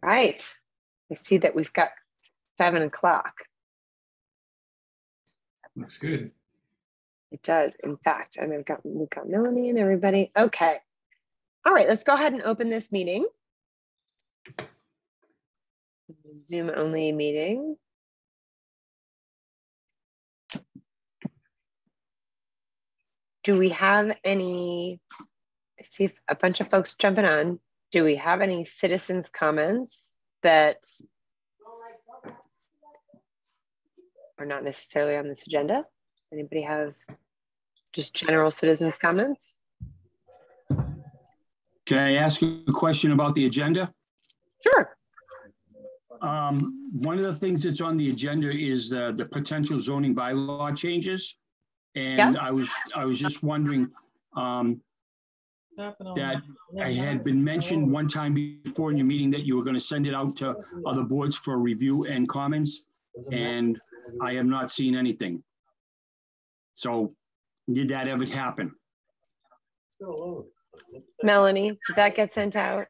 right. I see that we've got 7 o'clock. Looks good. It does, in fact. And we've got Melanie and everybody. Okay. All right, let's go ahead and open this meeting. Zoom only meeting. Do we have any, I see a bunch of folks jumping on. Do we have any citizens' comments that are not necessarily on this agenda? Anybody have just general citizens' comments? Can I ask you a question about the agenda? Sure. One of the things that's on the agenda is the potential zoning bylaw changes. And Yeah. I was just wondering that I had been mentioned one time before in your meeting that you were going to send it out to other boards for review and comments, and I have not seen anything. So did that ever happen? Melanie, did that get sent out?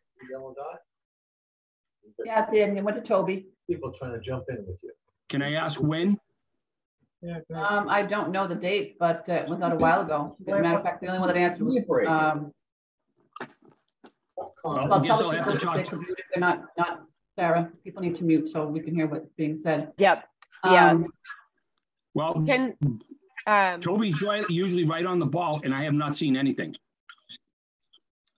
Yeah, it did. And it went to Toby. People trying to jump in with you. Can I ask when? I don't know the date, but it was not a while ago. As a matter of fact, the only one that answered was I guess I'll have to talk to you. They're not Sarah. People need to mute so we can hear what's being said. Yep. Yeah. Well, Toby's usually right on the ball, and I have not seen anything.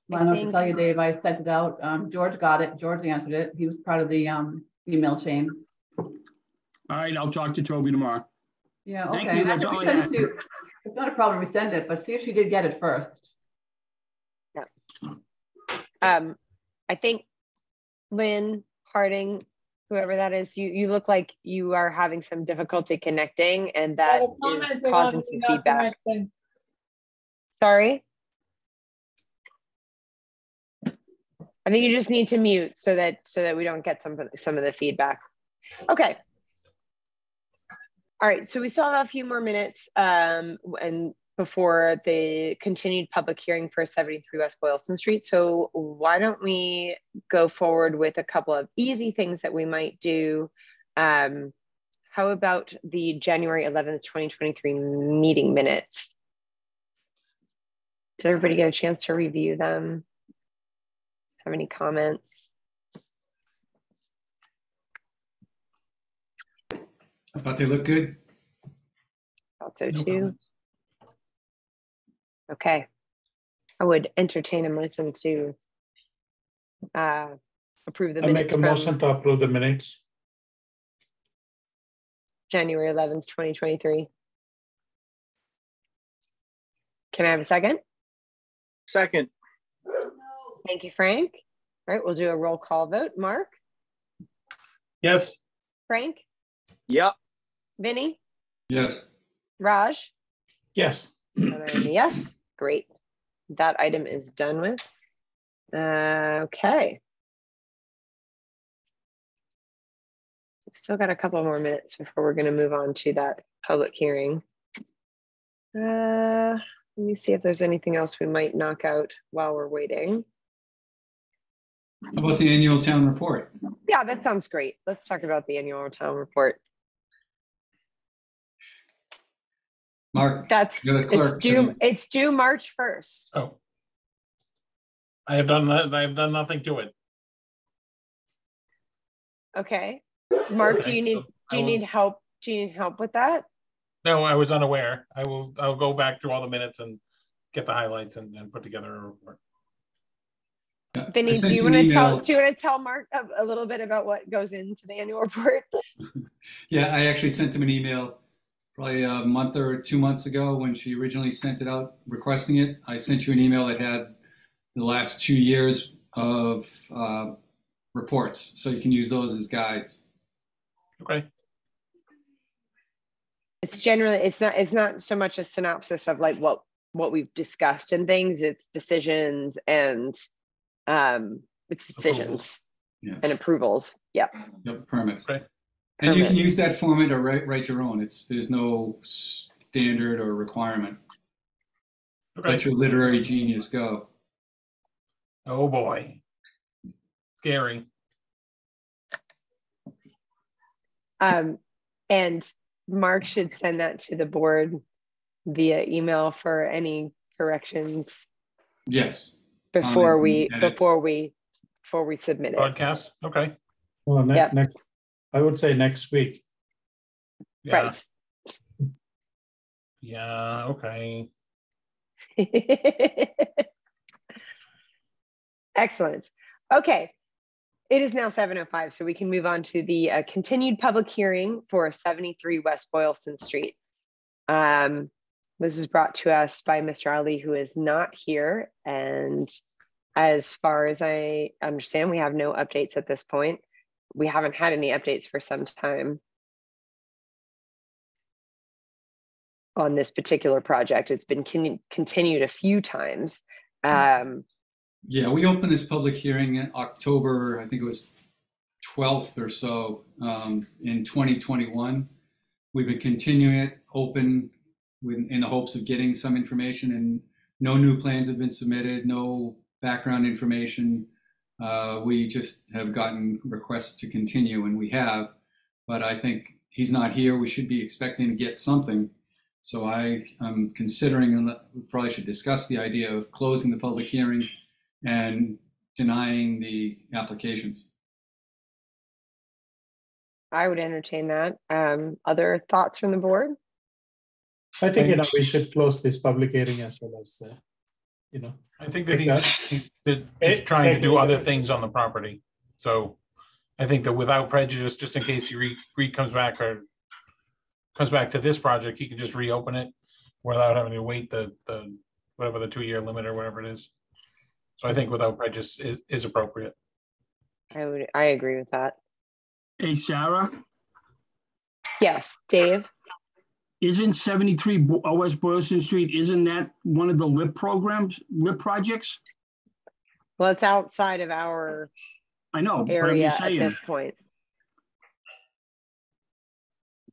Well, I don't know to tell you, Dave. I sent it out. George got it. George answered it. He was part of the email chain. All right, I'll talk to Toby tomorrow. Yeah, okay. Thank you. That's all I have. It's not a problem. We send it, but see if she did get it first. Yeah. I think Lynn Harding, whoever that is, you look like you are having some difficulty connecting, and that is causing some feedback. Sorry. I think you just need to mute so that we don't get some of the feedback. Okay. All right, so we still have a few more minutes and before the continued public hearing for 73 West Boylston Street. So why don't we go forward with a couple of easy things that we might do. How about the January 11th, 2023 meeting minutes? Did everybody get a chance to review them? Have any comments? I thought they looked good. Thought so too. Okay. I would entertain a motion to approve the minutes. I make a motion to approve the minutes. January 11th, 2023. Can I have a second? Second. Thank you, Frank. All right, we'll do a roll call vote. Mark? Yes. Frank? Yep. Vinny? Yes. Raj? Yes. Yes. Great. That item is done with. Okay. We've still got a couple more minutes before we're going to move on to that public hearing. Let me see if there's anything else we might knock out while we're waiting. How about the annual town report? Yeah, that sounds great. Let's talk about the annual town report. Mark, it's due March 1st. Oh. I have done nothing to it. Okay. Mark, do you need help? Do you need help with that? No, I was unaware. I'll go back through all the minutes and get the highlights and put together a report. Yeah, Vinny, do you want to tell Mark a little bit about what goes into the annual report? Yeah, I actually sent him an email probably a month or 2 months ago when she originally sent it out requesting it. I sent you an email that had the last 2 years of reports, so you can use those as guides. Okay. It's generally it's not so much a synopsis of like what we've discussed and things. It's decisions and it's decisions and approvals. Yeah. Yep, permits. Okay. And you can use that format or write your own. There's no standard or requirement. Okay. Let your literary genius go. Oh boy. Scary. And Mark should send that to the board via email for any corrections Yes. before Comments and edits. before we submit it. Broadcast, okay. Well, Yep. next, I would say next week. Yeah. Right. Yeah, okay. Excellent. Okay. It is now 7:05, so we can move on to the continued public hearing for 73 West Boylston Street. This is brought to us by Mr. Ali, who is not here. And as far as I understand, we have no updates at this point. We haven't had any updates for some time on this particular project. It's been continued a few times. Yeah, we opened this public hearing in October, I think it was 12th or so, in 2021. We've been continuing it open in the hopes of getting some information, and no new plans have been submitted, no background information. We just have gotten requests to continue, and we have, but I think he's not here. We should be expecting to get something. So I'm considering, and we probably should discuss the idea of closing the public hearing and denying the applications. I would entertain that. Other thoughts from the board? I think, we should close this public hearing as well as, I think that he's trying to do other things on the property. So I think that without prejudice, just in case he comes back or comes back to this project, he can just reopen it without having to wait the whatever the 2-year limit or whatever it is. So I think without prejudice is appropriate. I agree with that. Hey, Sarah, Yes, Dave. isn't 73 West Boylston Street, isn't that one of the LIP projects? Well, it's outside of our I know, but I'm area just at saying. this point.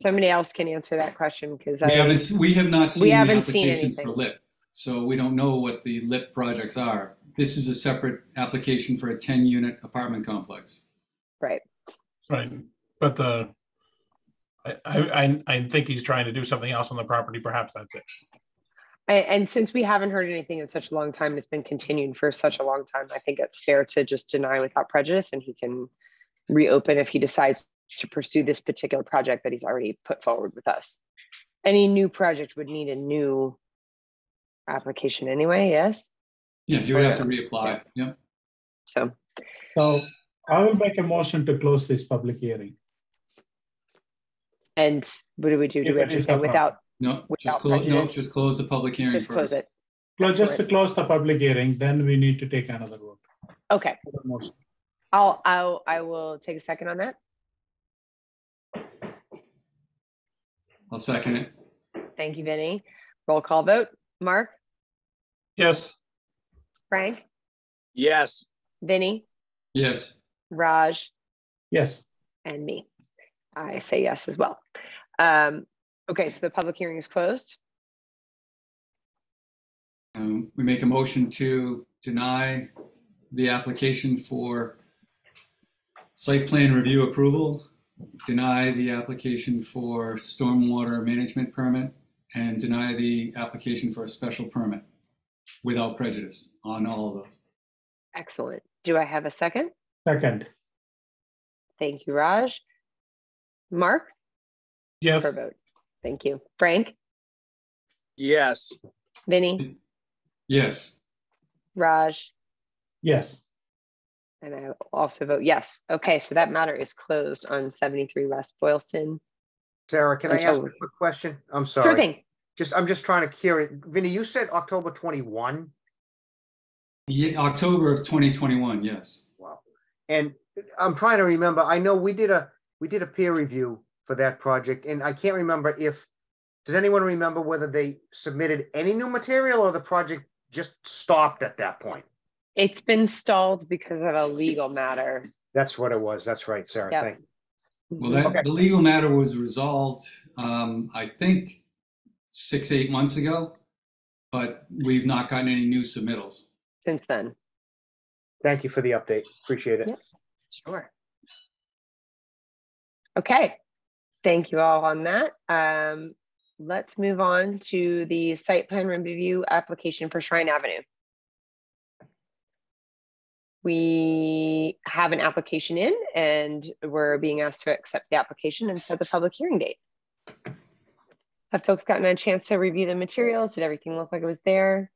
Somebody else can answer that question because We have not seen the haven't seen applications for anything. LIP, so we don't know what the LIP projects are. This is a separate application for a 10-unit apartment complex. Right. Right. But I think he's trying to do something else on the property. Perhaps that's it. And since we haven't heard anything in such a long time, it's been continued for such a long time, I think it's fair to just deny without prejudice, and he can reopen if he decides to pursue this particular project that he's already put forward with us. Any new project would need a new application anyway, yes? Yeah, you would have to reapply. Yeah. So I will make a motion to close this public hearing. and what do we do? Do If we have it to is say a without, No, Without just close the public hearing just first. close it? Just to close the public hearing, then we need to take another vote. Okay, For the motion. I will take a second on that. I'll second it. Thank you, Vinny. Roll call vote. Mark, Yes. Frank, Yes. Vinny, Yes. Raj, Yes. and me. I say yes as well. Okay, so the public hearing is closed. We make a motion to deny the application for site plan review approval, deny the application for stormwater management permit, and deny the application for a special permit without prejudice on all of those. Excellent. Do I have a second? Second. Thank you, Raj. Mark? Yes. For vote. Thank you. Frank? Yes. Vinny? Yes. Raj? Yes. And I also vote yes. Okay, so that matter is closed on 73 West Boylston. Sarah, can I ask a Until- quick question? I'm sorry. Sure thing. I'm just trying to hear it. Vinny, you said October 21. Yeah, October of 2021, yes. Wow. And I'm trying to remember, I know we did a peer review for that project, and I can't remember does anyone remember whether they submitted any new material or the project just stopped at that point? It's been stalled because of a legal matter. That's what it was. That's right, Sarah. Yep. Thank you. Well, the legal matter was resolved, I think, 6-8 months ago, but we've not gotten any new submittals. Since then. Thank you for the update. Appreciate it. Yep. Sure. Okay, Thank you all on that. Let's move on to the site plan review application for Shrine Avenue. We have an application in and we're being asked to accept the application and set the public hearing date. Have folks gotten a chance to review the materials? Did everything look like it was there?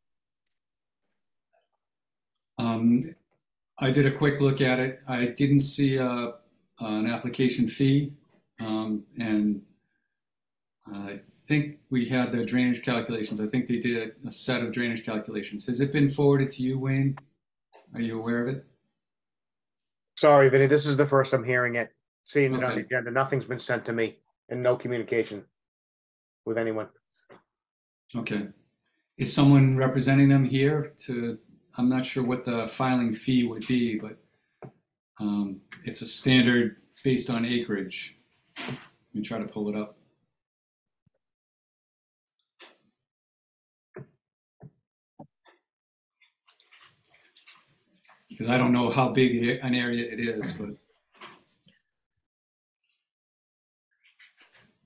I did a quick look at it. I didn't see an application fee, and I think we had the drainage calculations. I think they did a set of drainage calculations. Has it been forwarded to you, Wayne? Are you aware of it? Sorry, Vinny, this is the first I'm hearing it. Seeing it on the Okay. agenda. Nothing's been sent to me and no communication with anyone. Okay. Is someone representing them here to, I'm not sure what the filing fee would be, but it's a standard based on acreage. Let me try to pull it up. Because I don't know how big an area it is, but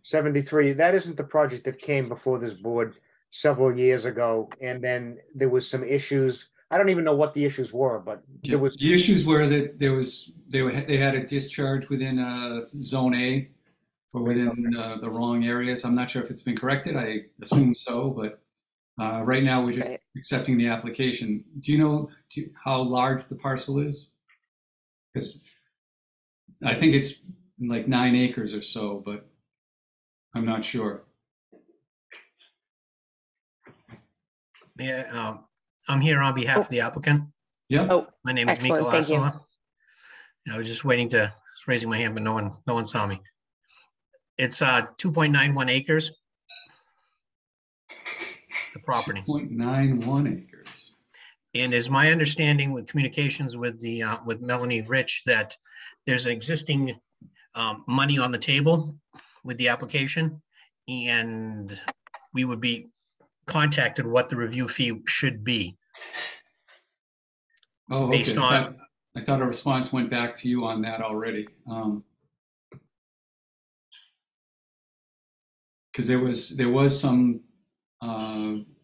73, that isn't the project that came before this board several years ago. And then there was some issues. I don't even know what the issues were, but yeah, there was. the issues were that they had a discharge within zone A or within the wrong areas. I'm not sure if it's been corrected. I assume so, but right now we're just accepting the application. Do you know how large the parcel is? Because I think it's like 9 acres or so, but I'm not sure. Yeah, I'm here on behalf of the applicant. Yep. Oh, My name is Miko excellent. Thank you. Asala. I was just waiting to, raising my hand, but no one saw me. It's 2.91 acres. The property. 2.91 acres. And is my understanding with communications with the with Melanie Rich that there's an existing money on the table with the application, and we would be contacted what the review fee should be. Oh, okay. Based on, I thought a response went back to you on that already. Because there was some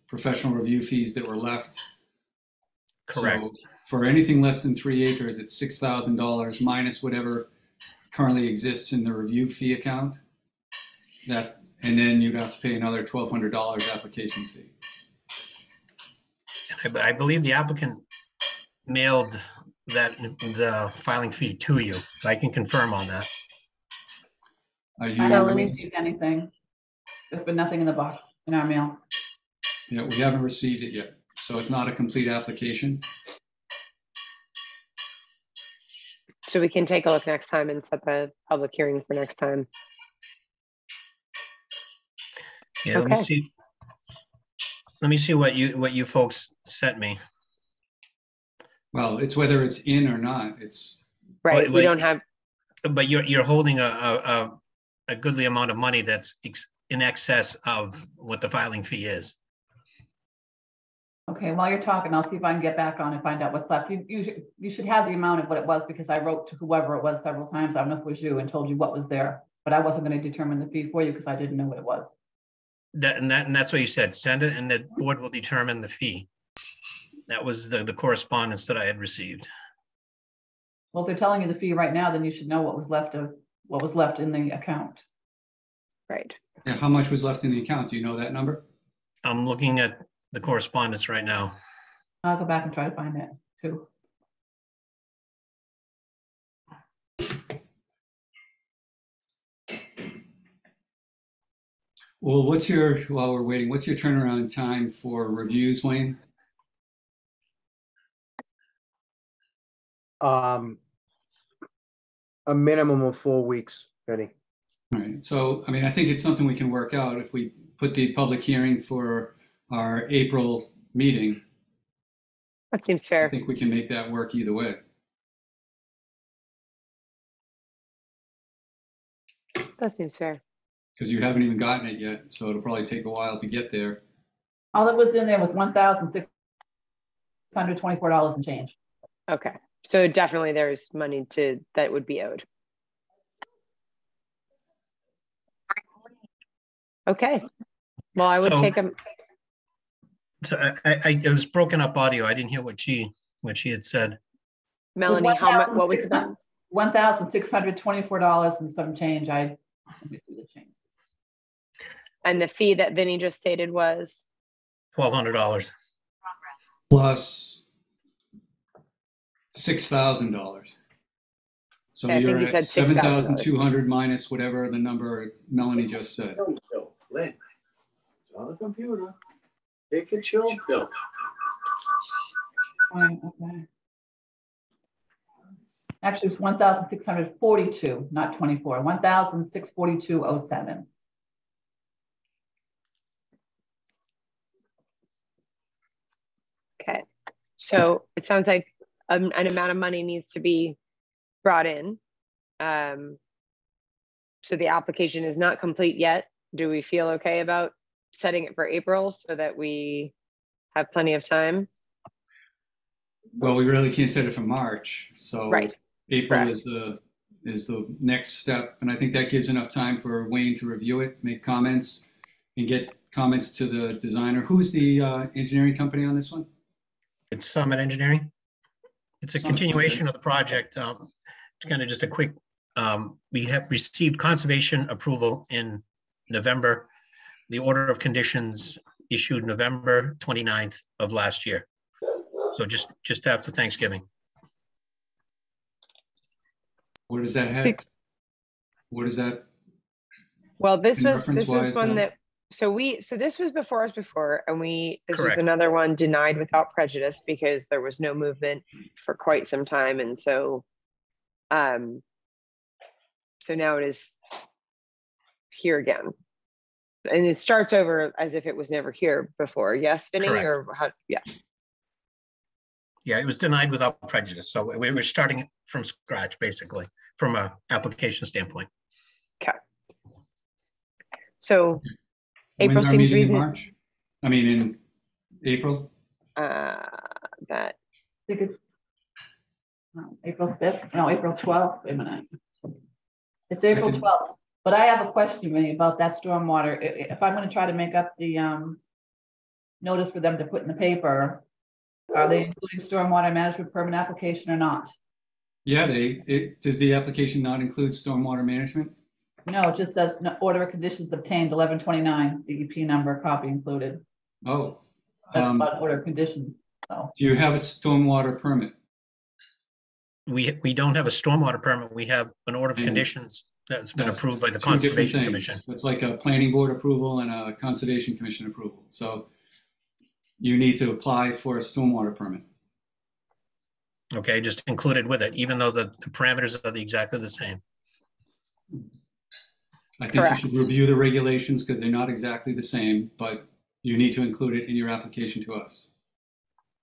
professional review fees that were left. correct. So for anything less than 3 acres, it's $6,000 minus whatever currently exists in the review fee account. And then you'd have to pay another $1,200 application fee. I believe the applicant mailed the filing fee to you. I can confirm on that. Are I haven't you? received anything. There's been nothing in the box in our mail. Yeah, we haven't received it yet, so it's not a complete application. So we can take a look next time and set the public hearing for next time. Yeah, Okay. Let me see what you folks sent me. Well, it's whether it's in or not. It's Right. We Wait. don't have, But you're holding a goodly amount of money that's in excess of what the filing fee is. Okay, while you're talking, I'll see if I can get back on and find out what's left. You should have the amount of what it was because I wrote to whoever it was several times. I don't know if it was you and told you what was there, but I wasn't going to determine the fee for you because I didn't know what it was. And that's what you said. Send it, and the board will determine the fee. That was the correspondence that I had received. Well, if they're telling you the fee right now, then you should know what was left in the account. right. yeah. How much was left in the account? Do you know that number? I'm looking at the correspondence right now. I'll go back and try to find that too. Well, while we're waiting, what's your turnaround time for reviews, Wayne? A minimum of 4 weeks, Benny. All right. So, I mean, I think it's something we can work out if we put the public hearing for our April meeting. That seems I fair. think we can make that work either way. That seems fair. Because you haven't even gotten it yet, so it'll probably take a while to get there. All that was in there was $1,624 and change. Okay. So definitely there's money that would be owed. Okay. Well, I would So- take a, So it was broken up audio. I didn't hear what she had said. Melanie, how much, what was the $1,624 and some change. and the fee that Vinny just stated was? $1,200. Plus $6,000. So Yeah, I think you're you at said $6,000. 7,200 minus whatever the number Melanie just said. Lynn, it's on the computer. Take a chill pill. Fine, okay. Actually, it's 1,642, not 24, 1,642.07. Okay. So it sounds like an amount of money needs to be brought in. So the application is not complete yet. Do we feel okay about setting it for April so that we have plenty of time? Well, we really can't set it for March, so Right. April Correct. is the next step, and I think that gives enough time for Wayne to review it, make comments, and get comments to the designer. Who's the engineering company on this one? It's Summit Engineering. It's a Summit, continuation of the project. It's kind of just a quick, we have received conservation approval in November. The order of conditions issued November 29th of last year. So just after Thanksgiving. Where does that head? What is that? Well, this In was reference-wise, one then? that, so this was before us before, and this was Correct. another one denied without prejudice because there was no movement for quite some time. And so, so now it is here again. And it starts over as if it was never here before. Yes, Vinny, Correct. or how, yeah. Yeah, it was denied without prejudice. So we were starting from scratch, basically, from a application standpoint. Okay. So When's April our seems meeting in reasonable. March? I mean, in April? That I think it's April 5th, no, April 12th, wait a minute. It's April Second. 12th, but I have a question Vinny, about that stormwater. If I'm gonna try to make up the notice for them to put in the paper, are they including stormwater management permit application or not? Yeah, does the application not include stormwater management? No, it just says no, order of conditions obtained 1129, DEP number, copy included. Oh, That's about order of conditions, so. do you have a stormwater permit? We don't have a stormwater permit. We have an order of And conditions that's been That's approved by the two different Conservation things. Commission. It's like a planning board approval and a conservation commission approval. So you need to apply for a stormwater permit. Okay, just included with it, even though the parameters are exactly the same. I think Correct. you should review the regulations because they're not exactly the same, but you need to include it in your application to us.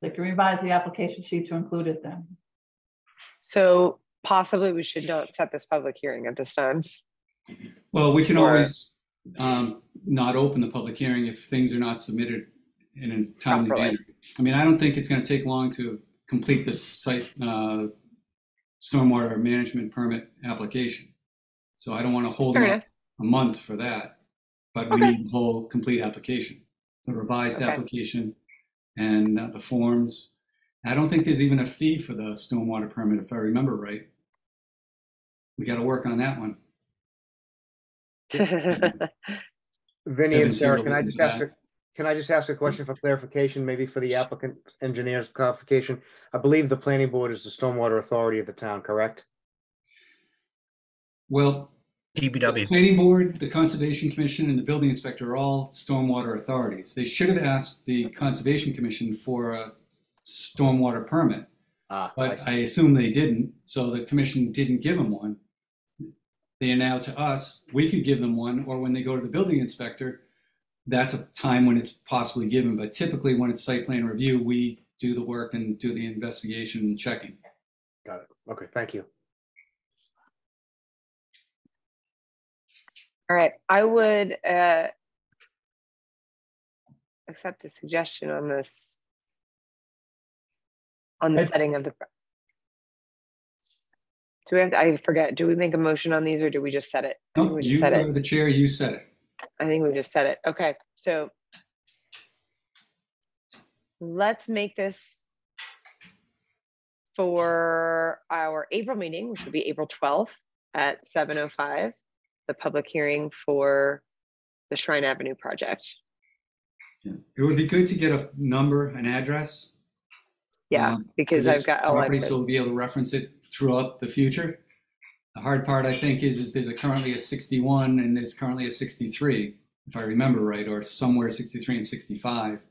They can revise the application sheet to include it then. so possibly we should not set this public hearing at this time. Well, we can Or- always not open the public hearing if things are not submitted in a timely Properly. manner. I mean, I don't think it's going to take long to complete this site stormwater management permit application. So I don't want to hold Fair them enough. up a month for that, but we Okay. need the whole complete application, the revised Okay. application and the forms. I don't think there's even a fee for the stormwater permit, if I remember right. We got to work on that one. Vinny Kevin and Sarah, Field can I listened just to ask can I just ask a question for clarification, maybe for the applicant engineer's clarification? I believe the planning board is the stormwater authority of the town, correct? Well, the DPW. planning board, the conservation commission, and the building inspector are all stormwater authorities. They should have asked the conservation commission for a stormwater permit, I but see. I assume they didn't, so the commission didn't give them one. They are now to us, we could give them one, or when they go to the building inspector, that's a time when it's possibly given, but typically when it's site plan review, we do the work and do the investigation and checking. Got it. Okay, thank you. All right, I would accept a suggestion on this, on the setting of the. Do we have, I forget, do we make a motion on these or do we just set it? No, We just you set are it. the chair, you said it. I think we just said it. Okay, so let's make this for our April meeting, which will be April 12th at 7:05, the public hearing for the Shrine Avenue project. Yeah. It would be good to get a number, an address. Yeah, because I've got property, so we'll be able to reference it throughout the future. The hard part, I think, is there's currently a 61 and there's currently a 63, if I remember right, or somewhere 63 and 65.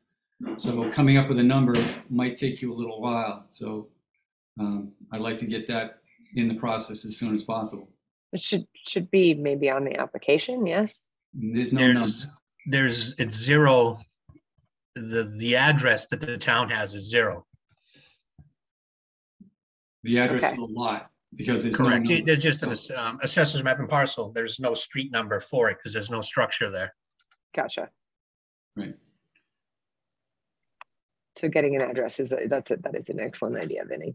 So coming up with a number might take you a little while. So I'd like to get that in the process as soon as possible. It should be maybe on the application, yes? There's no number. It's zero. The address that the town has is 0. The address Okay. of the lot, because there's Correct. no number. There's just an assessor's map and parcel. There's no street number for it because there's no structure there. Gotcha. Right. So getting an address that is an excellent idea, Vinny.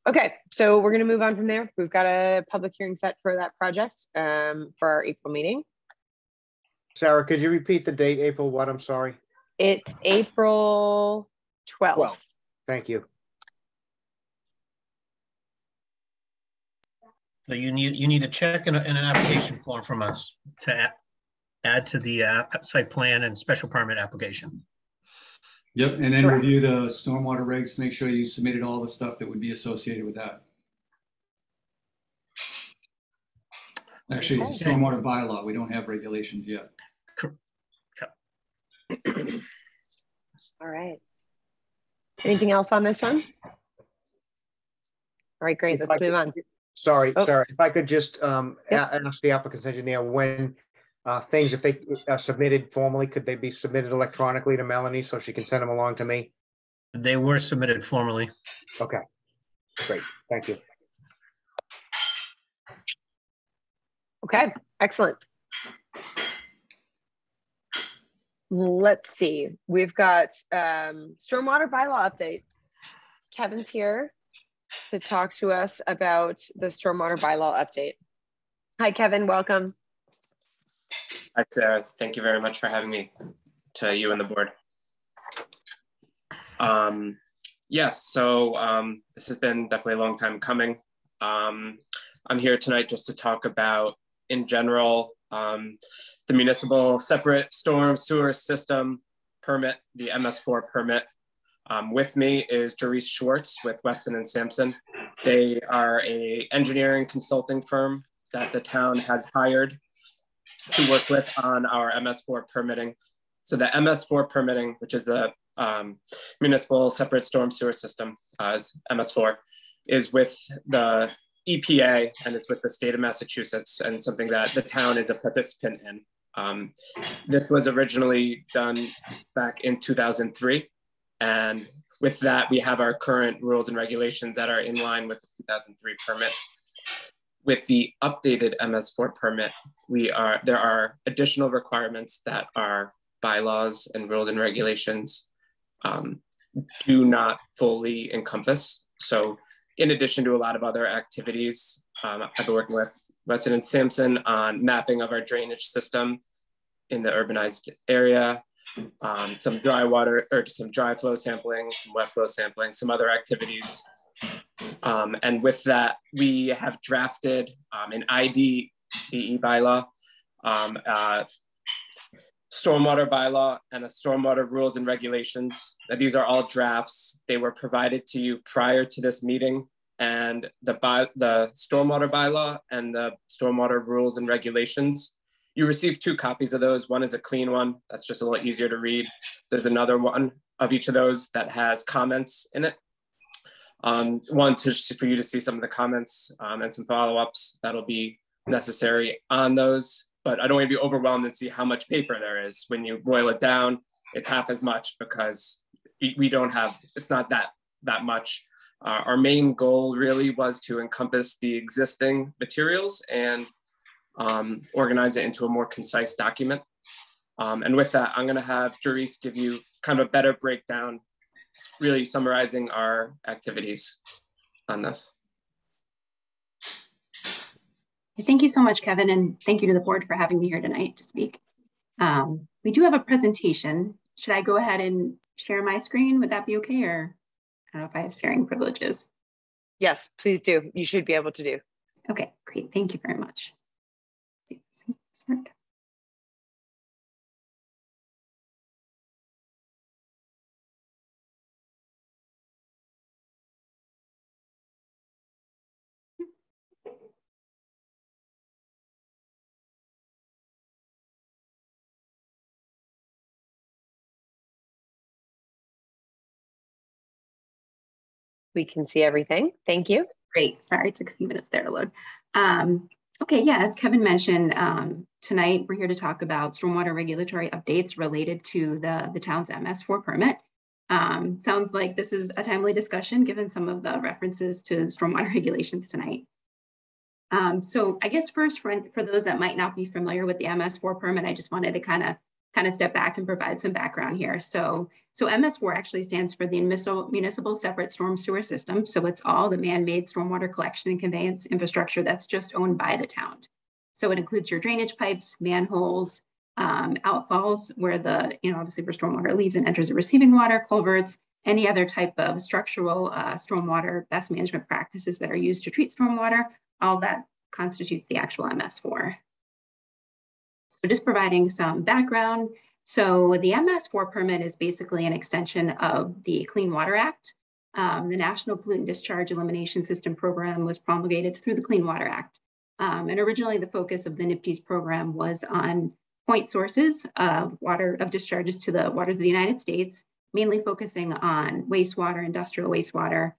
Okay, so we're gonna move on from there. We've got a public hearing set for that project for our April meeting. Sarah, could you repeat the date? April what? I'm sorry. It's April 12th. Well, Thank you. So you need a check and an application form from us to add to the site plan and special permit application. Yep, and then Correct. review the stormwater regs to make sure you submitted all the stuff that would be associated with that. Actually, it's a stormwater bylaw. We don't have regulations yet. All right. Anything else on this one? All right, great. Let's move on. Sorry, Oh. Sarah, if I could just ask the applicant's engineer when things, if they are submitted formally, could they be submitted electronically to Melanie so she can send them along to me? They were submitted formally. Okay, great. Thank you. Okay, excellent. Let's see. We've got stormwater bylaw update. Kevin's here to talk to us about the stormwater bylaw update. Hi, Kevin. Welcome. Hi, Sarah. Thank you very much for having me, to you and the board. Yes, so this has been definitely a long time coming. I'm here tonight just to talk about, in general, the municipal separate storm sewer system permit, the MS4 permit. With me is Jerice Schwartz with Weston and Sampson. They are an engineering consulting firm that the town has hired to work with on our MS4 permitting. So the MS4 permitting, which is the municipal separate storm sewer system, as MS4, is with the EPA and it's with the state of Massachusetts, and something that the town is a participant in. This was originally done back in 2003. And with that, we have our current rules and regulations that are in line with the 2003 permit. With the updated MS4 permit, there are additional requirements that our bylaws and rules and regulations do not fully encompass. So in addition to a lot of other activities, I've been working with Weston and Sampson on mapping of our drainage system in the urbanized area, some dry water or some dry flow sampling, some wet flow sampling, some other activities. And with that, we have drafted an IDBE bylaw, stormwater bylaw, and a stormwater rules and regulations. Now, these are all drafts. They were provided to you prior to this meeting, and the stormwater bylaw and the stormwater rules and regulations, you received 2 copies of those. One is a clean one. That's just a little easier to read. There's another one of each of those that has comments in it. One for you to see some of the comments and some follow-ups that'll be necessary on those. But I don't want to be overwhelmed and see how much paper there is. When you boil it down, it's half as much because we don't have, it's not that much. Our main goal really was to encompass the existing materials and organize it into a more concise document. And with that, I'm going to have Jerice give you kind of a better breakdown, really summarizing our activities on this. Thank you so much, Kevin, and thank you to the board for having me here tonight to speak. We do have a presentation. Should I go ahead and share my screen? Would that be okay? Or I don't know if I have sharing privileges. Yes, please do. You should be able to do. Okay, great. Thank you very much. We can see everything. Thank you. Great. Sorry, it took a few minutes there to load. Okay, yeah, as Kevin mentioned, tonight we're here to talk about stormwater regulatory updates related to the town's MS4 permit. Sounds like this is a timely discussion given some of the references to stormwater regulations tonight. So I guess first, for those that might not be familiar with the MS4 permit, I just wanted to kind of step back and provide some background here. So MS4 actually stands for the Municipal Separate Storm Sewer System. So it's all the man-made stormwater collection and conveyance infrastructure that's just owned by the town. So it includes your drainage pipes, manholes, outfalls where obviously where stormwater leaves and enters the receiving water, culverts, any other type of structural stormwater best management practices that are used to treat stormwater, all that constitutes the actual MS4. So just providing some background. So the MS4 permit is basically an extension of the Clean Water Act. The National Pollutant Discharge Elimination System program was promulgated through the Clean Water Act. And originally the focus of the NPDES program was on point sources of discharges to the waters of the United States, mainly focusing on wastewater, industrial wastewater,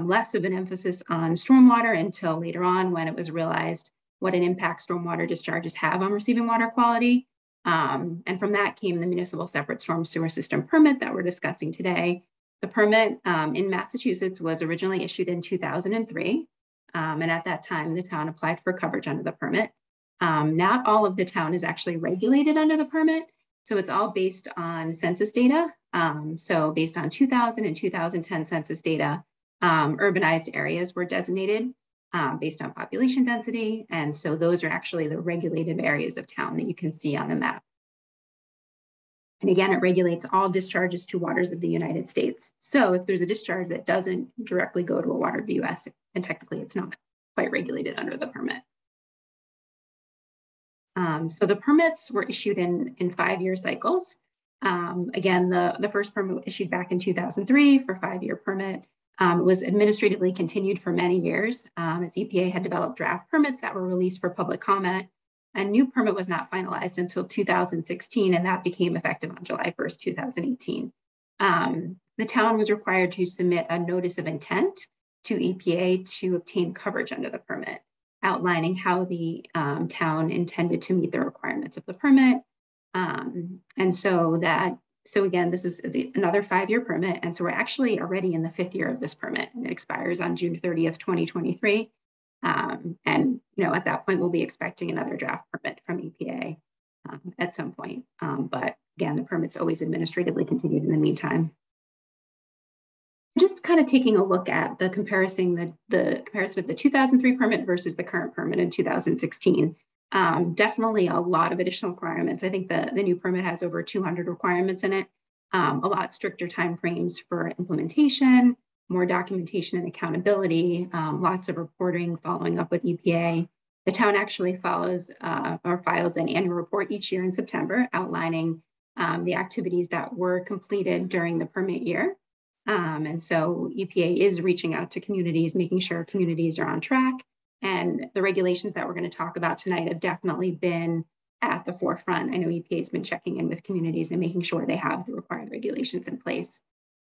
less of an emphasis on stormwater until later on when it was realized what an impact stormwater discharges have on receiving water quality. And from that came the Municipal Separate Storm Sewer System permit that we're discussing today. The permit in Massachusetts was originally issued in 2003. And at that time, the town applied for coverage under the permit. Not all of the town is actually regulated under the permit. So it's all based on census data. So based on 2000 and 2010 census data, urbanized areas were designated based on population density. And so those are actually the regulated areas of town that you can see on the map. And again, it regulates all discharges to waters of the United States. So if there's a discharge that doesn't directly go to a water of the US, and technically it's not quite regulated under the permit. So the permits were issued in 5-year cycles. Again, the first permit was issued back in 2003 for 5-year permit. It was administratively continued for many years as EPA had developed draft permits that were released for public comment. A new permit was not finalized until 2016, and that became effective on July 1st, 2018. The town was required to submit a notice of intent to EPA to obtain coverage under the permit, outlining how the town intended to meet the requirements of the permit. So again, this is another 5-year permit. And so we're actually already in the 5th year of this permit, and it expires on June 30th, 2023. And at that point, we'll be expecting another draft permit from EPA at some point. But again, the permit's always administratively continued in the meantime. Just kind of taking a look at the comparison, the comparison of the 2003 permit versus the current permit in 2016. Definitely a lot of additional requirements. I think the new permit has over 200 requirements in it, a lot stricter timeframes for implementation, more documentation and accountability, lots of reporting, following up with EPA. The town actually files an annual report each year in September outlining the activities that were completed during the permit year. And so EPA is reaching out to communities, making sure communities are on track. And the regulations that we're going to talk about tonight have definitely been at the forefront. I know EPA has been checking in with communities and making sure they have the required regulations in place.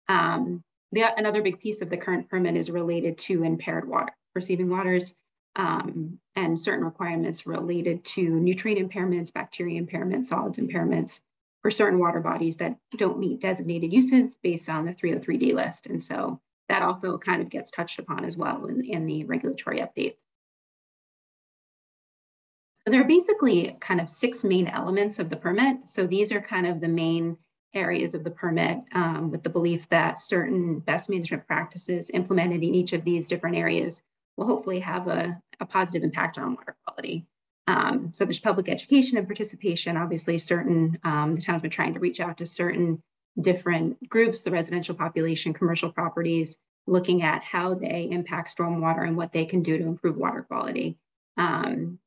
Another big piece of the current permit is related to impaired water, receiving waters, and certain requirements related to nutrient impairments, bacteria impairments, solids impairments for certain water bodies that don't meet designated uses based on the 303D list. And so that also kind of gets touched upon as well in the regulatory updates. So there are basically kind of 6 main elements of the permit. So these are kind of the main areas of the permit with the belief that certain best management practices implemented in each of these different areas will hopefully have a positive impact on water quality. So there's public education and participation. Obviously, the town's been trying to reach out to certain different groups, the residential population, commercial properties, looking at how they impact stormwater and what they can do to improve water quality. And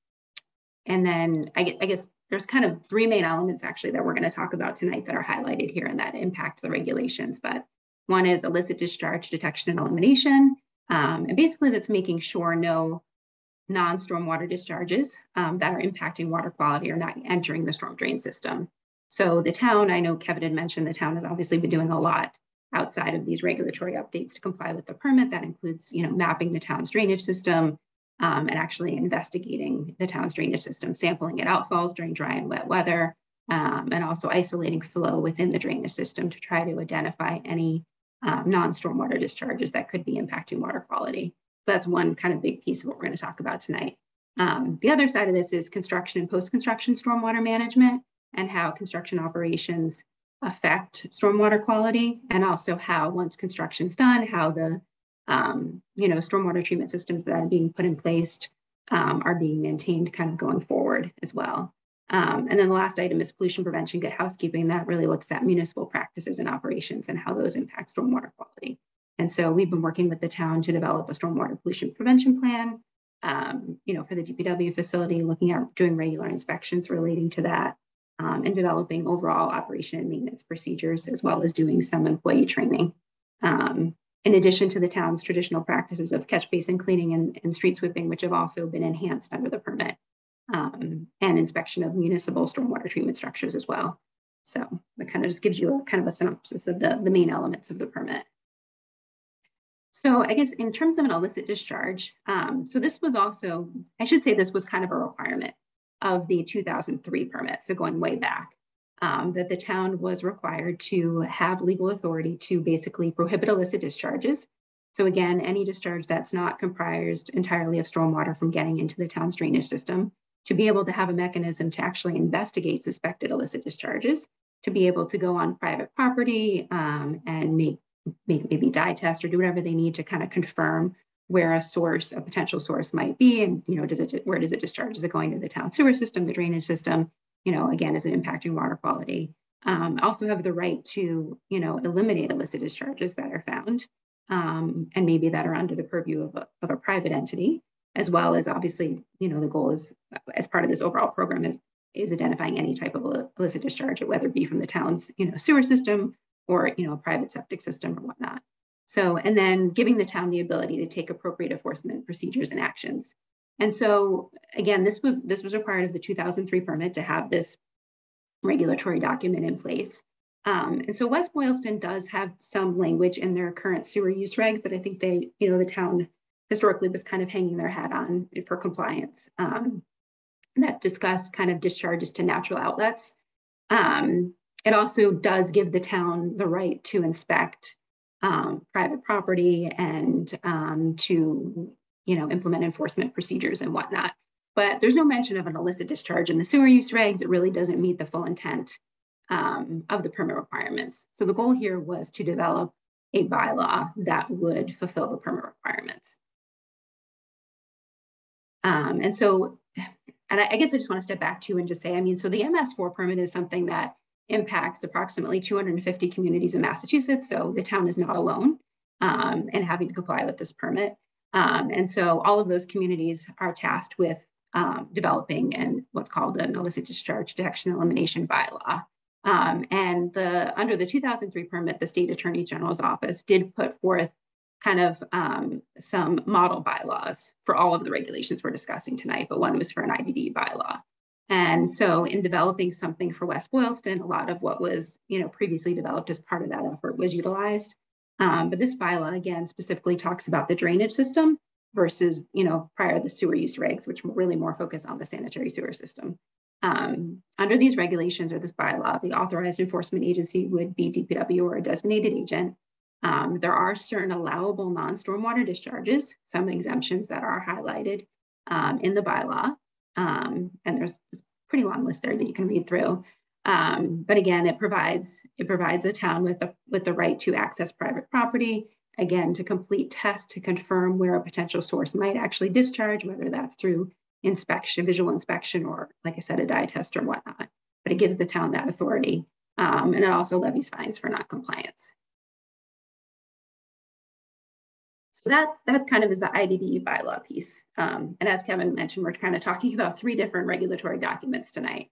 then I guess there's kind of three main elements actually that we're going to talk about tonight that are highlighted here and that impact the regulations. But one is illicit discharge detection and elimination. And basically that's making sure no non-stormwater discharges that are impacting water quality are not entering the storm drain system. So the town, I know Kevin had mentioned, the town has obviously been doing a lot outside of these regulatory updates to comply with the permit. That includes, mapping the town's drainage system and actually investigating the town's drainage system, sampling at outfalls during dry and wet weather, and also isolating flow within the drainage system to try to identify any non-stormwater discharges that could be impacting water quality. So that's one kind of big piece of what we're going to talk about tonight. The other side of this is construction and post-construction stormwater management and how construction operations affect stormwater quality, and also how once construction's done, how the stormwater treatment systems that are being put in place are being maintained kind of going forward as well. And then the last item is pollution prevention, good housekeeping. That really looks at municipal practices and operations and how those impact stormwater quality. And so we've been working with the town to develop a stormwater pollution prevention plan, for the DPW facility, looking at doing regular inspections relating to that, and developing overall operation and maintenance procedures, as well as doing some employee training. In addition to the town's traditional practices of catch basin cleaning and street sweeping, which have also been enhanced under the permit, and inspection of municipal stormwater treatment structures as well. So that kind of just gives you a synopsis of the main elements of the permit. So I guess in terms of an illicit discharge, so this was also, I should say this was kind of a requirement of the 2003 permit, so going way back, that the town was required to have legal authority to basically prohibit illicit discharges. So again, any discharge that's not comprised entirely of stormwater from getting into the town's drainage system, to be able to have a mechanism to actually investigate suspected illicit discharges, to be able to go on private property and make maybe dye test or do whatever they need to kind of confirm where a potential source might be, and where does it discharge? Is it going to the town sewer system, the drainage system? Again, is it impacting water quality? Also have the right to eliminate illicit discharges that are found, and maybe that are under the purview of a private entity, as well as obviously the goal is, as part of this overall program, is identifying any type of illicit discharge, whether it be from the town's sewer system or a private septic system or whatnot. So, and then giving the town the ability to take appropriate enforcement procedures and actions. And so, again, this was a part of the 2003 permit to have this regulatory document in place. And so West Boylston does have some language in their current sewer use regs that I think the town historically was kind of hanging their hat on for compliance, that discuss kind of discharges to natural outlets. It also does give the town the right to inspect private property and to implement enforcement procedures and whatnot. But there's no mention of an illicit discharge in the sewer use regs. It really doesn't meet the full intent of the permit requirements. So the goal here was to develop a bylaw that would fulfill the permit requirements. And I guess I just want to step back too and just say, so the MS4 permit is something that impacts approximately 250 communities in Massachusetts. So the town is not alone in having to comply with this permit. And so all of those communities are tasked with developing what's called an illicit discharge detection elimination bylaw. And under the 2003 permit, the State Attorney General's office did put forth kind of some model bylaws for all of the regulations we're discussing tonight, but one was for an IDD bylaw. And so in developing something for West Boylston, a lot of what was previously developed as part of that effort was utilized. But this bylaw, again, specifically talks about the drainage system versus, prior to the sewer use regs, which were really more focused on the sanitary sewer system. Under these regulations or this bylaw, the authorized enforcement agency would be DPW or a designated agent. There are certain allowable non-stormwater discharges, some exemptions that are highlighted in the bylaw. And there's a pretty long list there that you can read through. But again, it provides the town with the right to access private property again, to complete tests to confirm where a potential source might actually discharge, whether that's through inspection, visual inspection, or like I said, a dye test or whatnot. But it gives the town that authority. And it also levies fines for non-compliance. So that kind of is the IDDE bylaw piece. And as Kevin mentioned, we're kind of talking about 3 different regulatory documents tonight.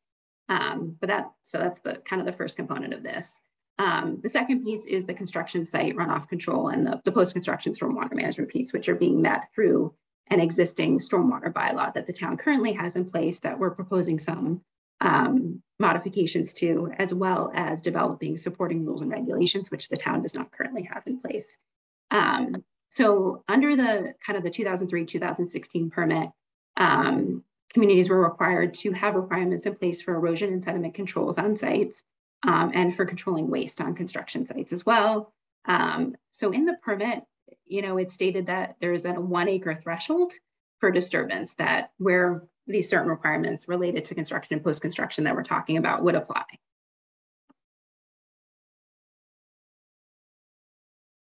So that's the kind of the first component of this. The second piece is the construction site runoff control and the post-construction stormwater management piece, which are being met through an existing stormwater bylaw that the town currently has in place that we're proposing some modifications to, as well as developing supporting rules and regulations, which the town does not currently have in place. So under the kind of the 2003-2016 permit, communities were required to have requirements in place for erosion and sediment controls on sites and for controlling waste on construction sites as well. So in the permit, it stated that there's a 1 acre threshold for disturbance that where these certain requirements related to construction and post-construction that we're talking about would apply.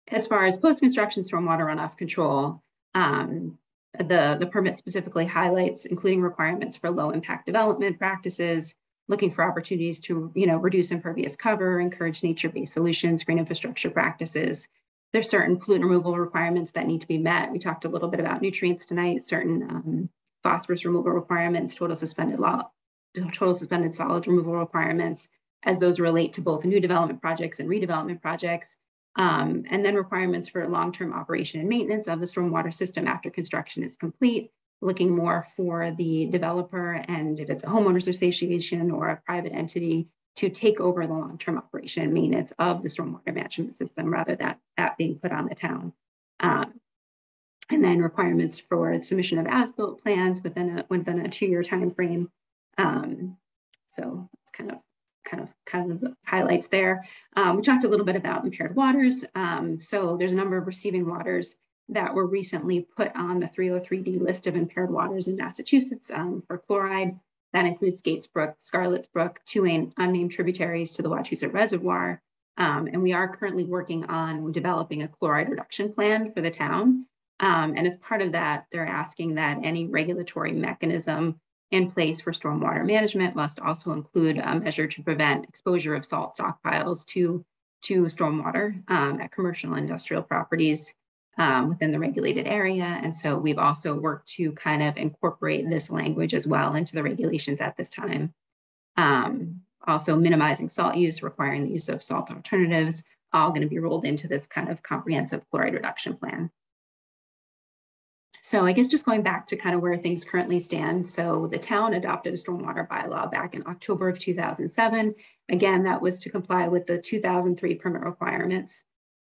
As far as post-construction stormwater runoff control, the permit specifically highlights including requirements for low impact development practices, looking for opportunities to reduce impervious cover, encourage nature-based solutions, green infrastructure practices. There's certain pollutant removal requirements that need to be met. We talked a little bit about nutrients tonight, certain phosphorus removal requirements, total suspended solid removal requirements, as those relate to both new development projects and redevelopment projects. And then requirements for long-term operation and maintenance of the stormwater system after construction is complete, looking more for the developer and if it's a homeowners association or a private entity to take over the long-term operation and maintenance of the stormwater management system rather than that being put on the town. And then requirements for submission of as-built plans within a 2-year time frame. So it's kind of the highlights there. We talked a little bit about impaired waters. So there's a number of receiving waters that were recently put on the 303D list of impaired waters in Massachusetts for chloride. That includes Gates Brook, Scarlet's Brook, 2 unnamed tributaries to the Wachusett Reservoir. And we are currently working on developing a chloride reduction plan for the town. And as part of that, they're asking that any regulatory mechanism in place for stormwater management must also include a measure to prevent exposure of salt stockpiles to stormwater at commercial and industrial properties within the regulated area. And so we've also worked to kind of incorporate this language as well into the regulations at this time. Also minimizing salt use, requiring the use of salt alternatives, all going to be rolled into this kind of comprehensive chloride reduction plan. So I guess just going back to kind of where things currently stand. So the town adopted a stormwater bylaw back in October of 2007. Again, that was to comply with the 2003 permit requirements.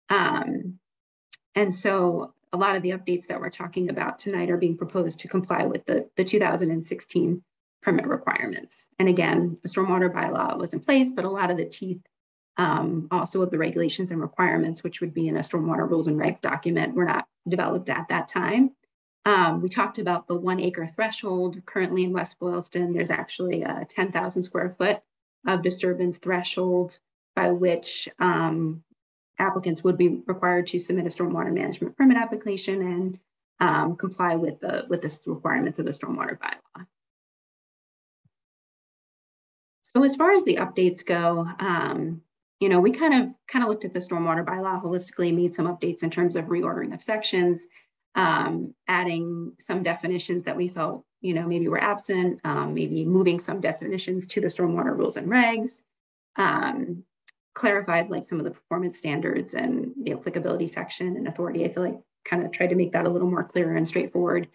And so a lot of the updates that we're talking about tonight are being proposed to comply with the 2016 permit requirements. And again, the stormwater bylaw was in place, but a lot of the teeth also of the regulations and requirements, which would be in a stormwater rules and regs document, were not developed at that time. We talked about the 1 acre threshold. Currently in West Boylston, there's actually a 10,000 square foot of disturbance threshold by which applicants would be required to submit a stormwater management permit application and comply with the requirements of the stormwater bylaw. So as far as the updates go, we kind of looked at the stormwater bylaw holistically, made some updates in terms of reordering of sections, adding some definitions that we felt, maybe were absent, maybe moving some definitions to the stormwater rules and regs, clarified like some of the performance standards and the applicability section and authority. I feel like kind of tried to make that a little more clear and straightforward.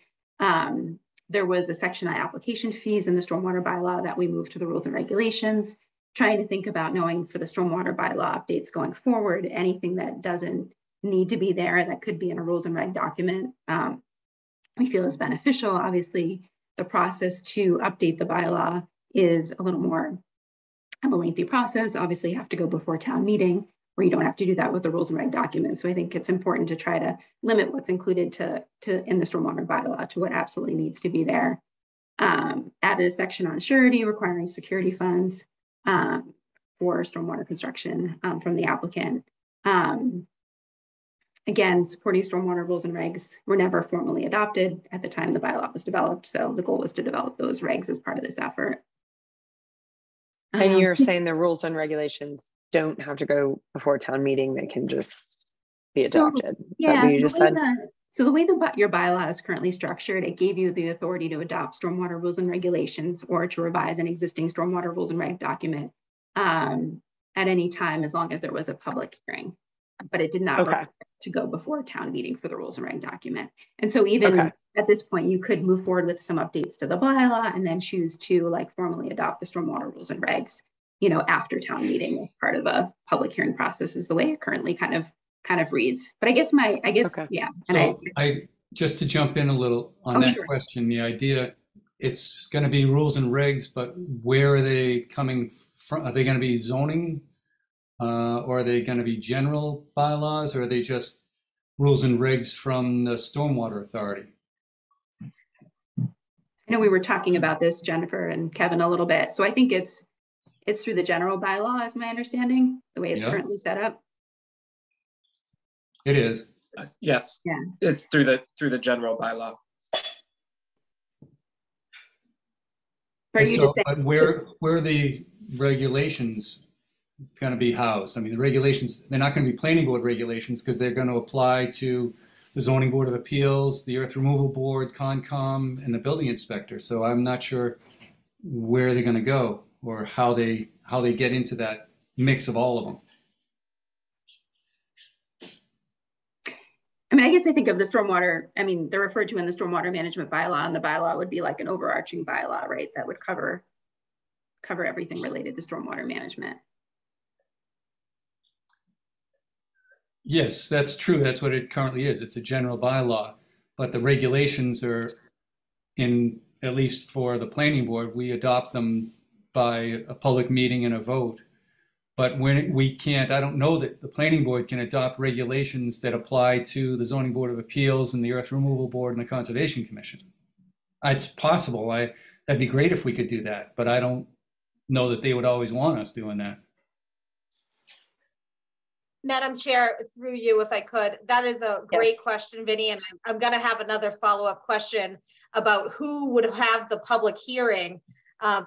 There was a section on application fees in the stormwater bylaw that we moved to the rules and regulations, trying to think about knowing for the stormwater bylaw updates going forward, anything that doesn't need to be there that could be in a rules and reg document, we feel is beneficial. Obviously, the process to update the bylaw is a little more of a lengthy process. Obviously, you have to go before town meeting, where you don't have to do that with the rules and reg document. So I think it's important to try to limit what's included to in the stormwater bylaw to what absolutely needs to be there. Added a section on surety requiring security funds for stormwater construction from the applicant. Again, supporting stormwater rules and regs were never formally adopted at the time the bylaw was developed. So the goal was to develop those regs as part of this effort. And you're saying the rules and regulations don't have to go before town meeting, they can just be adopted. Yeah, so the way your bylaw is currently structured, it gave you the authority to adopt stormwater rules and regulations or to revise an existing stormwater rules and reg document at any time as long as there was a public hearing. But it did not require to go before town meeting for the rules and reg document. And so even at this point, you could move forward with some updates to the bylaw and then choose to like formally adopt the stormwater rules and regs, you know, after town meeting as part of a public hearing process is the way it currently kind of reads. But I guess yeah. And so I just to jump in a little on that question, the idea, it's going to be rules and regs, but where are they coming from? Are they going to be zoning? Or are they going to be general bylaws, or are they just rules and regs from the Stormwater Authority? I know we were talking about this, Jennifer and Kevin, a little bit. So I think it's through the general bylaw, is my understanding, the way it's currently set up. It is. Yes. Yeah. It's through the general bylaw. But where are the regulations going to be housed? I mean, the regulations, they're not going to be planning board regulations because they're going to apply to the zoning board of appeals, the earth removal board, Concom, and the building inspector. So I'm not sure where they're going to go or how they get into that mix of all of them. I mean, I guess I think of the stormwater, I mean, they're referred to in the stormwater management bylaw, and the bylaw would be like an overarching bylaw, right? That would cover everything related to stormwater management. Yes, that's true. That's what it currently is. It's a general bylaw, but the regulations are in, at least for the planning board, we adopt them by a public meeting and a vote. But when we can't, I don't know that the planning board can adopt regulations that apply to the zoning board of appeals and the earth removal board and the conservation commission. It's possible. That'd be great if we could do that, but I don't know that they would always want us doing that. Madam Chair, through you, if I could, that is a great question, Vinny, and I'm going to have another follow-up question about who would have the public hearing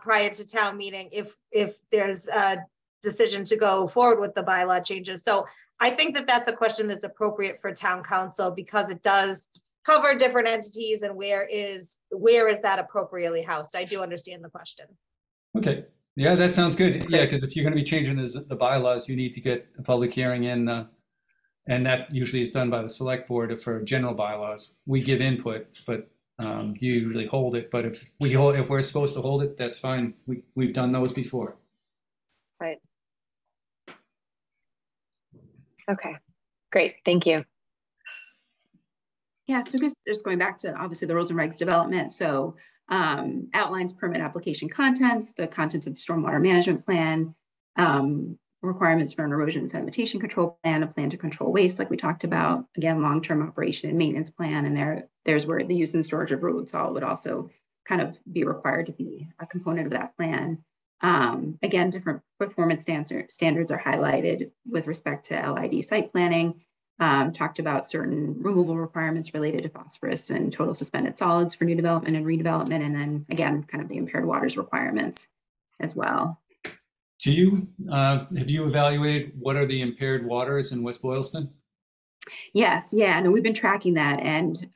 prior to town meeting if there's a decision to go forward with the bylaw changes. So I think that that's a question that's appropriate for town council because it does cover different entities and where is that appropriately housed. I do understand the question. Okay. Yeah, that sounds good. Yeah, because if you're going to be changing the bylaws, you need to get a public hearing in, and that usually is done by the select board for general bylaws. We give input, but you usually hold it. But if we're supposed to hold it, that's fine. We've done those before. Right. Okay, great. Thank you. Yeah, so just going back to obviously the rules and regs development. So outlines permit application contents, the contents of the stormwater management plan, requirements for an erosion and sedimentation control plan, a plan to control waste like we talked about, again, long-term operation and maintenance plan, and there's where the use and storage of road salt would also kind of be required to be a component of that plan. Again, different performance standards are highlighted with respect to LID site planning. Talked about certain removal requirements related to phosphorus and total suspended solids for new development and redevelopment, and then again, kind of the impaired waters requirements as well. Do you have you evaluated what are the impaired waters in West Boylston? Yes, yeah, no, we've been tracking that, and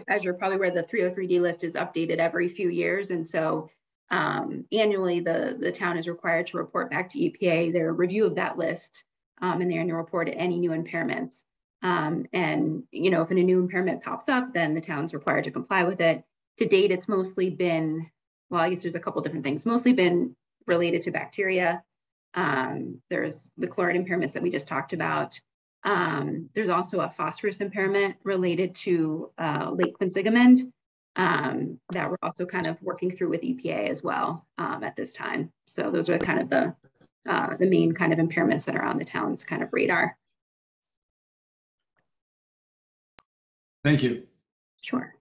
as you're probably aware, the 303D list is updated every few years, and so annually the town is required to report back to EPA their review of that list. And their annual report at any new impairments. And, you know, if a new impairment pops up, then the town's required to comply with it. To date, it's mostly been, well, I guess there's a couple different things, mostly been related to bacteria. There's the chloride impairments that we just talked about. There's also a phosphorus impairment related to Lake Quinsigamond that we're also kind of working through with EPA as well at this time. So those are kind of the main kind of impairments that are on the town's kind of radar. Thank you. Sure.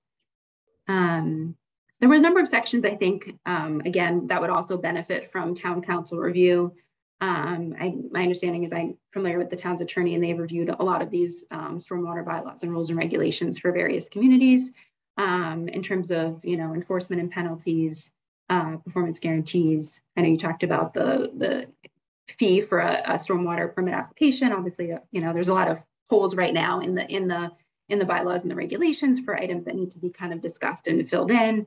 There were a number of sections, I think, again, that would also benefit from town council review. My understanding is I'm familiar with the town's attorney, and they've reviewed a lot of these stormwater bylaws and rules and regulations for various communities in terms of, enforcement and penalties, performance guarantees. I know you talked about the fee for a stormwater permit application. Obviously, there's a lot of holes right now in the bylaws and the regulations for items that need to be kind of discussed and filled in.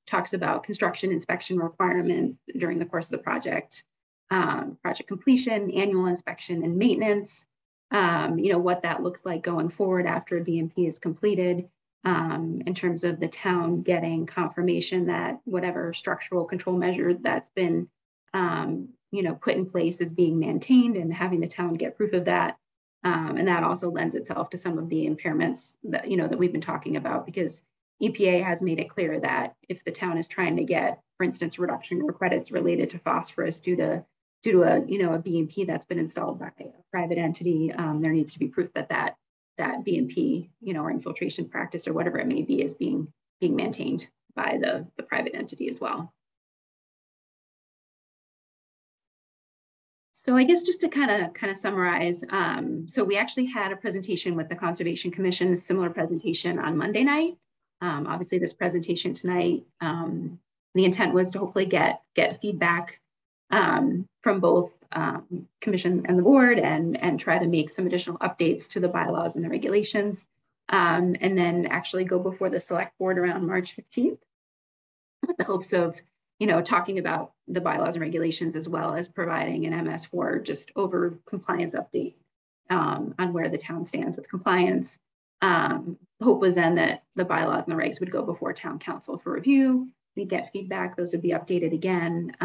Talks about construction inspection requirements during the course of the project, project completion, annual inspection and maintenance, what that looks like going forward after a BMP is completed, in terms of the town getting confirmation that whatever structural control measure that's been, put in place is being maintained, and having the town get proof of that. And that also lends itself to some of the impairments that, that we've been talking about, because EPA has made it clear that if the town is trying to get, for instance, reduction or credits related to phosphorus due to a BMP that's been installed by a private entity, there needs to be proof that BMP, or infiltration practice or whatever it may be, is being maintained by the private entity as well. So I guess just to kind of summarize, so we actually had a presentation with the Conservation Commission, a similar presentation on Monday night. Obviously, this presentation tonight, the intent was to hopefully get feedback from both commission and the board, and try to make some additional updates to the bylaws and the regulations, and then actually go before the select board around March 15th with the hopes of talking about the bylaws and regulations, as well as providing an MS4 just over compliance update on where the town stands with compliance. The hope was then that the bylaws and the regs would go before town council for review. We'd get feedback, those would be updated again,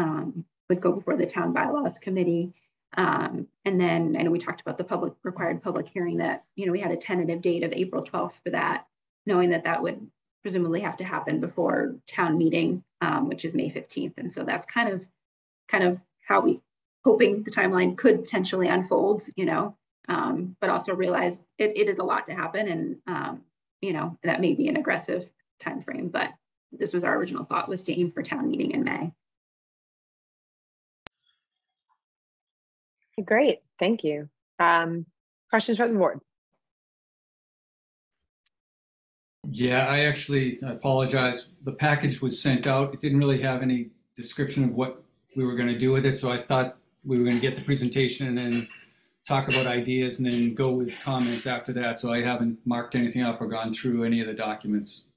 would go before the town bylaws committee. And then I know we talked about the required public hearing that, we had a tentative date of April 12th for that, knowing that would presumably have to happen before town meeting, which is May 15th. And so that's kind of how we hoping the timeline could potentially unfold, but also realize it is a lot to happen, and that may be an aggressive time frame, but this was our original thought, was to aim for town meeting in May. Great, thank you. Questions from the board? Yeah, I apologize. The package was sent out. It didn't really have any description of what we were going to do with it. So I thought we were going to get the presentation and then talk about ideas and then go with comments after that. So I haven't marked anything up or gone through any of the documents.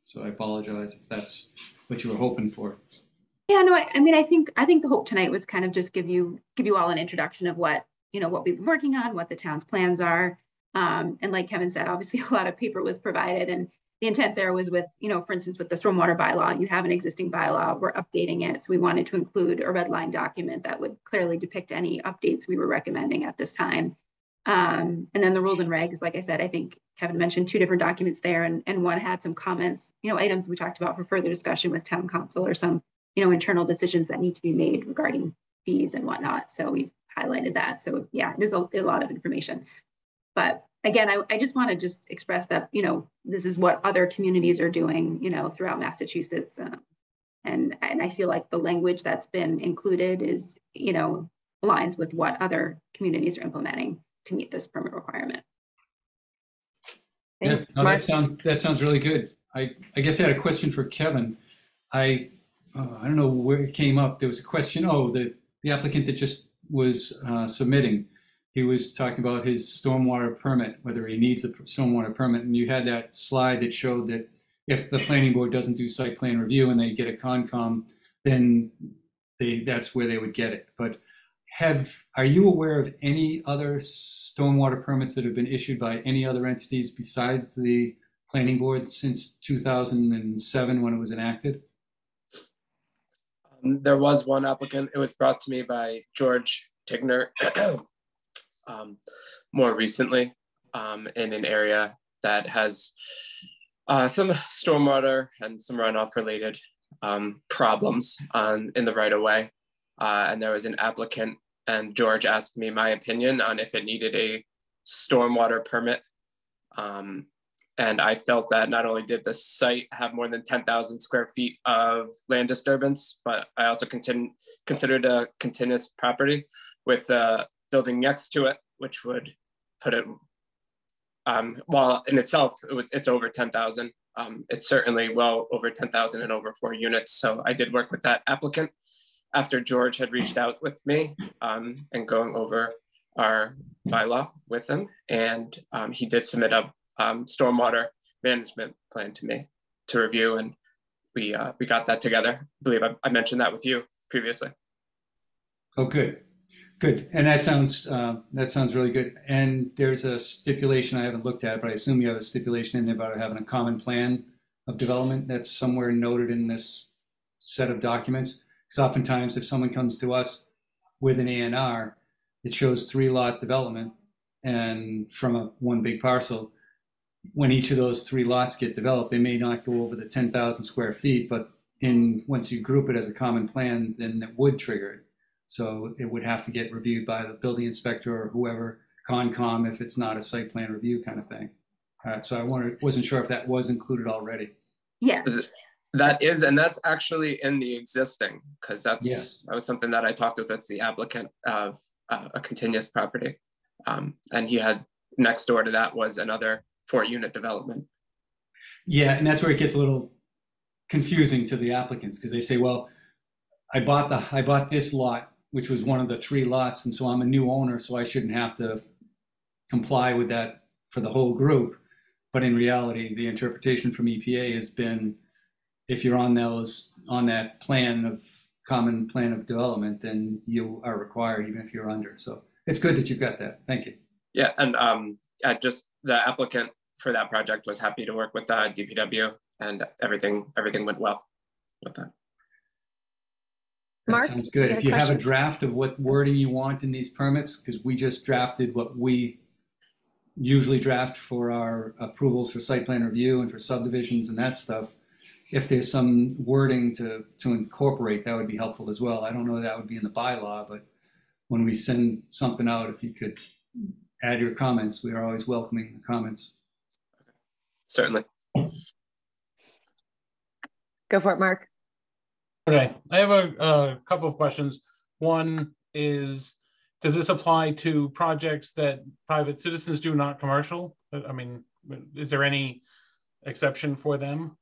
So I apologize if that's what you were hoping for. Yeah, no, I think the hope tonight was kind of just give you all an introduction of what we've been working on, what the town's plans are. And like Kevin said, obviously a lot of paper was provided, and the intent there was with, for instance, with the stormwater bylaw, you have an existing bylaw, we're updating it. So we wanted to include a red line document that would clearly depict any updates we were recommending at this time. And then the rules and regs, like I said, I think Kevin mentioned 2 different documents there, and one had some comments, items we talked about for further discussion with town council, or some, internal decisions that need to be made regarding fees and whatnot. So we've highlighted that. So yeah, it is a lot of information. But again, I just want to just express that, this is what other communities are doing, throughout Massachusetts. And I feel like the language that's been included is, aligns with what other communities are implementing to meet this permit requirement. Yeah, no, that sounds really good. I guess I had a question for Kevin. I don't know where it came up. There was a question, the applicant that just was submitting, he was talking about his stormwater permit, whether he needs a stormwater permit. And you had that slide that showed that if the planning board doesn't do site plan review and they get a Concom, then that's where they would get it. But are you aware of any other stormwater permits that have been issued by any other entities besides the planning board since 2007 when it was enacted? There was one applicant. It was brought to me by George Tigner more recently in an area that has some stormwater and some runoff related problems in the right of way. And there was an applicant, and George asked me my opinion on if it needed a stormwater permit and I felt that not only did the site have more than 10,000 square feet of land disturbance, but I also considered a continuous property with a building next to it, which would put it, while in itself, it's over 10,000. It's certainly well over 10,000 and over 4 units. So I did work with that applicant after George had reached out with me and going over our bylaw with him. And he did submit a stormwater management plan to me to review, and we got that together. I believe I mentioned that with you previously. Oh, good. Good. And that sounds really good. And there's a stipulation, I haven't looked at, but I assume you have a stipulation in there about having a common plan of development that's somewhere noted in this set of documents. Because oftentimes if someone comes to us with an A&R, it shows 3-lot development and from one big parcel. When each of those 3 lots get developed, they may not go over the 10,000 square feet, but once you group it as a common plan, then it would trigger it. So it would have to get reviewed by the building inspector or whoever, Concom, if it's not a site plan review kind of thing. So I wasn't sure if that was included already. Yeah. That is, and that's actually in the existing, because that was something that I talked with the applicant of a continuous property. And he had next door to that was another 4-unit development. Yeah, and that's where it gets a little confusing to the applicants, because they say, well, I bought this lot, which was one of the 3 lots, and so I'm a new owner, so I shouldn't have to comply with that for the whole group. But in reality, the interpretation from EPA has been, if you're on that common plan of development, then you are required, even if you're under. So it's good that you've got that. Thank you. Yeah, and just the applicant for that project was happy to work with DPW, and everything went well with that. That sounds good. If you have a draft of what wording you want in these permits, because we just drafted what we usually draft for our approvals for site plan review and for subdivisions and that stuff. If there's some wording to incorporate, that would be helpful as well. I don't know that would be in the bylaw, but when we send something out, if you could add your comments, we are always welcoming the comments. Certainly. Go for it, Mark. Okay, I have a couple of questions. One is, does this apply to projects that private citizens do, not commercial? I mean, is there any exception for them?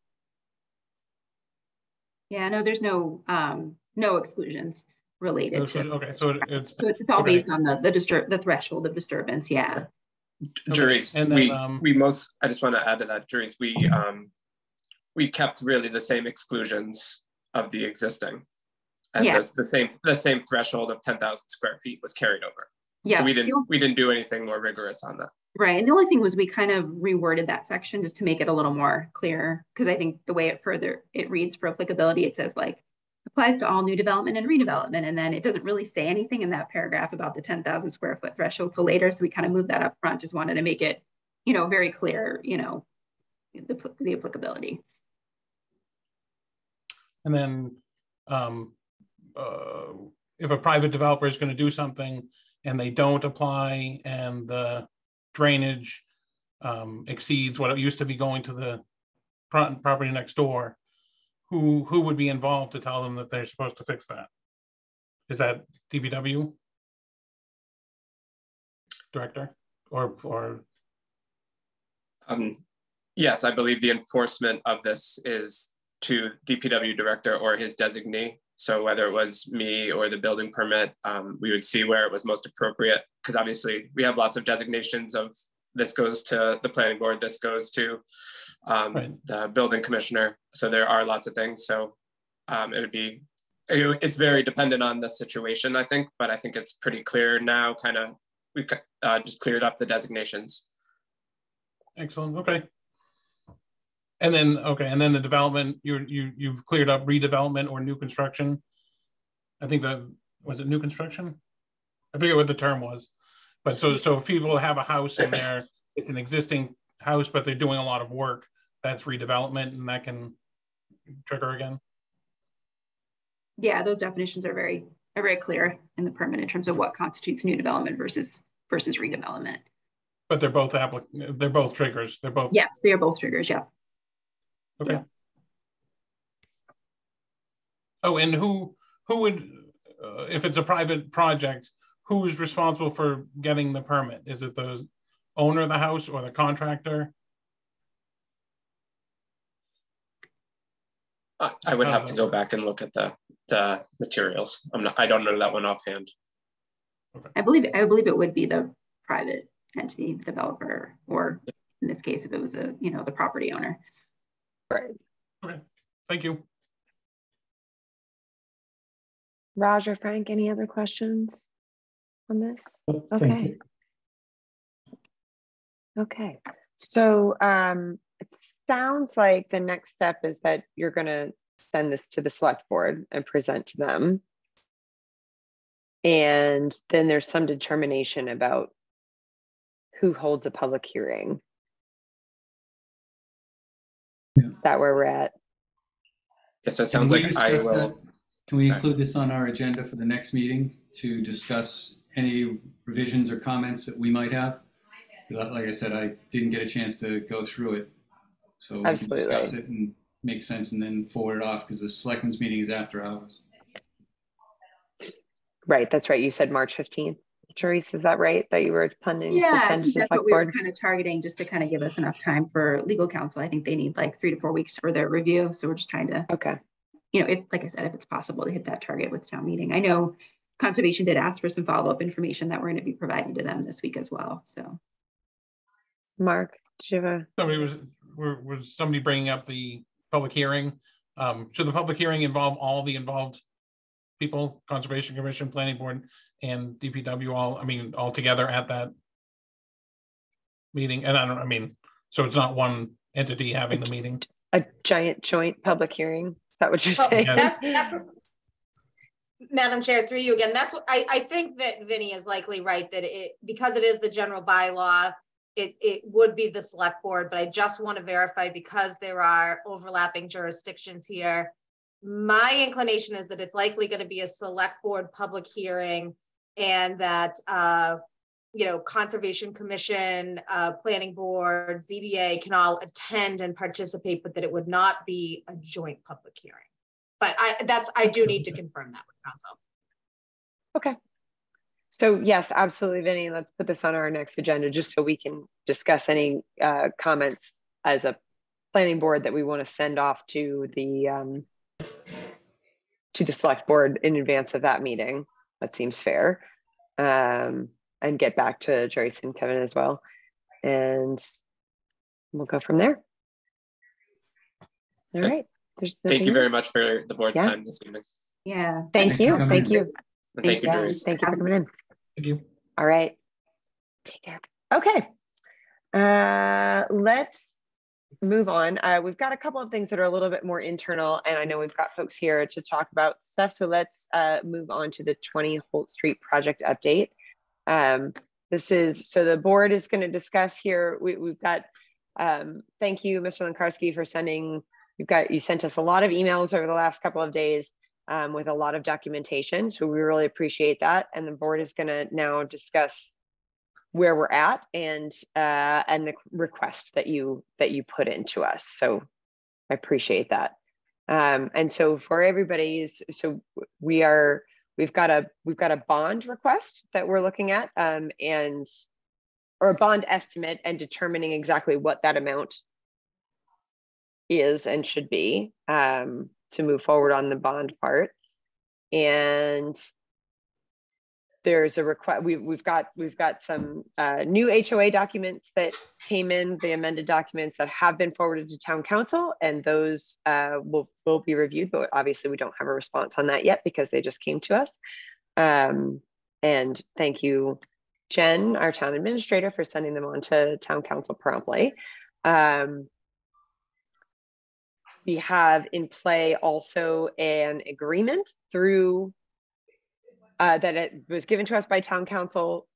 Yeah, no, there's no exclusions related to. Okay, so it's all based on the threshold of disturbance. Yeah. Juries, okay. And then, I just want to add to that, juries, we kept really the same exclusions of the existing, and the same threshold of 10,000 square feet was carried over. Yeah, so we didn't do anything more rigorous on that. Right, and the only thing was we kind of reworded that section just to make it a little more clear, because I think the way it reads for applicability, it says like applies to all new development and redevelopment, and then it doesn't really say anything in that paragraph about the 10,000 square foot threshold till later. So we kind of moved that up front. Just wanted to make it, very clear, the applicability. And then if a private developer is going to do something and they don't apply, and the drainage exceeds what it used to be going to the property next door, who would be involved to tell them that they're supposed to fix that? Is that DPW director or? Yes, I believe the enforcement of this is to DPW director or his designee. So whether it was me or the building permit, we would see where it was most appropriate, because obviously we have lots of designations of this goes to the planning board, this goes to the building commissioner. So there are lots of things. So it's very dependent on the situation, I think, but I think it's pretty clear now, we just cleared up the designations. Excellent, okay. And then the development, you've cleared up redevelopment or new construction. I think was it new construction? I forget what the term was. But so if people have a house in there, it's an existing house, but they're doing a lot of work, that's redevelopment, and that can trigger again. Yeah, those definitions are very clear in the permit in terms of what constitutes new development versus redevelopment. But they're both they're both triggers. They're both. Yes, they are both triggers. Yeah. Okay. Yeah. Oh, and who would, if it's a private project, who is responsible for getting the permit? Is it the owner of the house or the contractor? I would have to go back and look at the materials. I don't know that one offhand. Okay. I believe it would be the private entity, the developer, or in this case, if it was the property owner. Right. Okay. Thank you. Raj or Frank, any other questions on this? Thank you. Okay. So it sounds like the next step is that you're going to send this to the select board and present to them. And then there's some determination about who holds a public hearing. Yeah. Is that where we're at? Yes, it sounds like I will. Can we include this on our agenda for the next meeting to discuss any revisions or comments that we might have? Because like I said, I didn't get a chance to go through it. So we can discuss it and make sense and then forward it off because the selectmen's meeting is after hours. Right, that's right. You said March 15th. Therese, is that right? That you were planning to send to the that's select what we were board? kind of targeting, just to kind of give us enough time for legal counsel. I think they need like 3 to 4 weeks for their review. So we're just trying to, if, like I said, if it's possible to hit that target with town meeting. I know Conservation did ask for some follow-up information that we're going to be providing to them this week as well. So, Mark, did you have a... Was somebody bringing up the public hearing? Should the public hearing involve all the involved people, Conservation Commission, Planning Board, and DPW all together at that meeting? And so it's not one entity having the meeting? A giant joint public hearing? Is that what you're saying? That's Madam Chair, through you again. That's what I think that Vinny is likely right, that because it is the general bylaw, it would be the select board, but I just want to verify because there are overlapping jurisdictions here. My inclination is that it's likely going to be a select board public hearing, and that Conservation Commission, Planning Board, ZBA can all attend and participate, but that it would not be a joint public hearing. But I do need to confirm that with council. Okay. So yes, absolutely, Vinny. Let's put this on our next agenda just so we can discuss any comments as a planning board that we want to send off to the select board in advance of that meeting. That seems fair. And get back to Joyce and Kevin as well. And we'll go from there. All right. Thank you very much for the board's time this evening. Yeah. Thank you. Thank you. And thank you, Joyce. Thank you for coming in. Thank you. All right. Take care. Okay. Let's move on. We've got a couple of things that are a little bit more internal, and I know we've got folks here to talk about stuff. So let's move on to the 20 Holt Street project update. So the board is going to discuss here. We've got, thank you, Mr. Lenkarski, for sending, you sent us a lot of emails over the last couple of days with a lot of documentation. So we really appreciate that. And the board is going to now discuss where we're at and the request that you put into us. So I appreciate that. And so for everybody's, so we've got a bond request that we're looking at or a bond estimate and determining exactly what that amount is and should be to move forward on the bond part. And there's a request. We've got some new HOA documents that came in, the amended documents that have been forwarded to town council, and those will be reviewed, but obviously we don't have a response on that yet because they just came to us. And thank you, Jen, our town administrator, for sending them on to town council promptly. We have in play also an agreement through that it was given to us by town council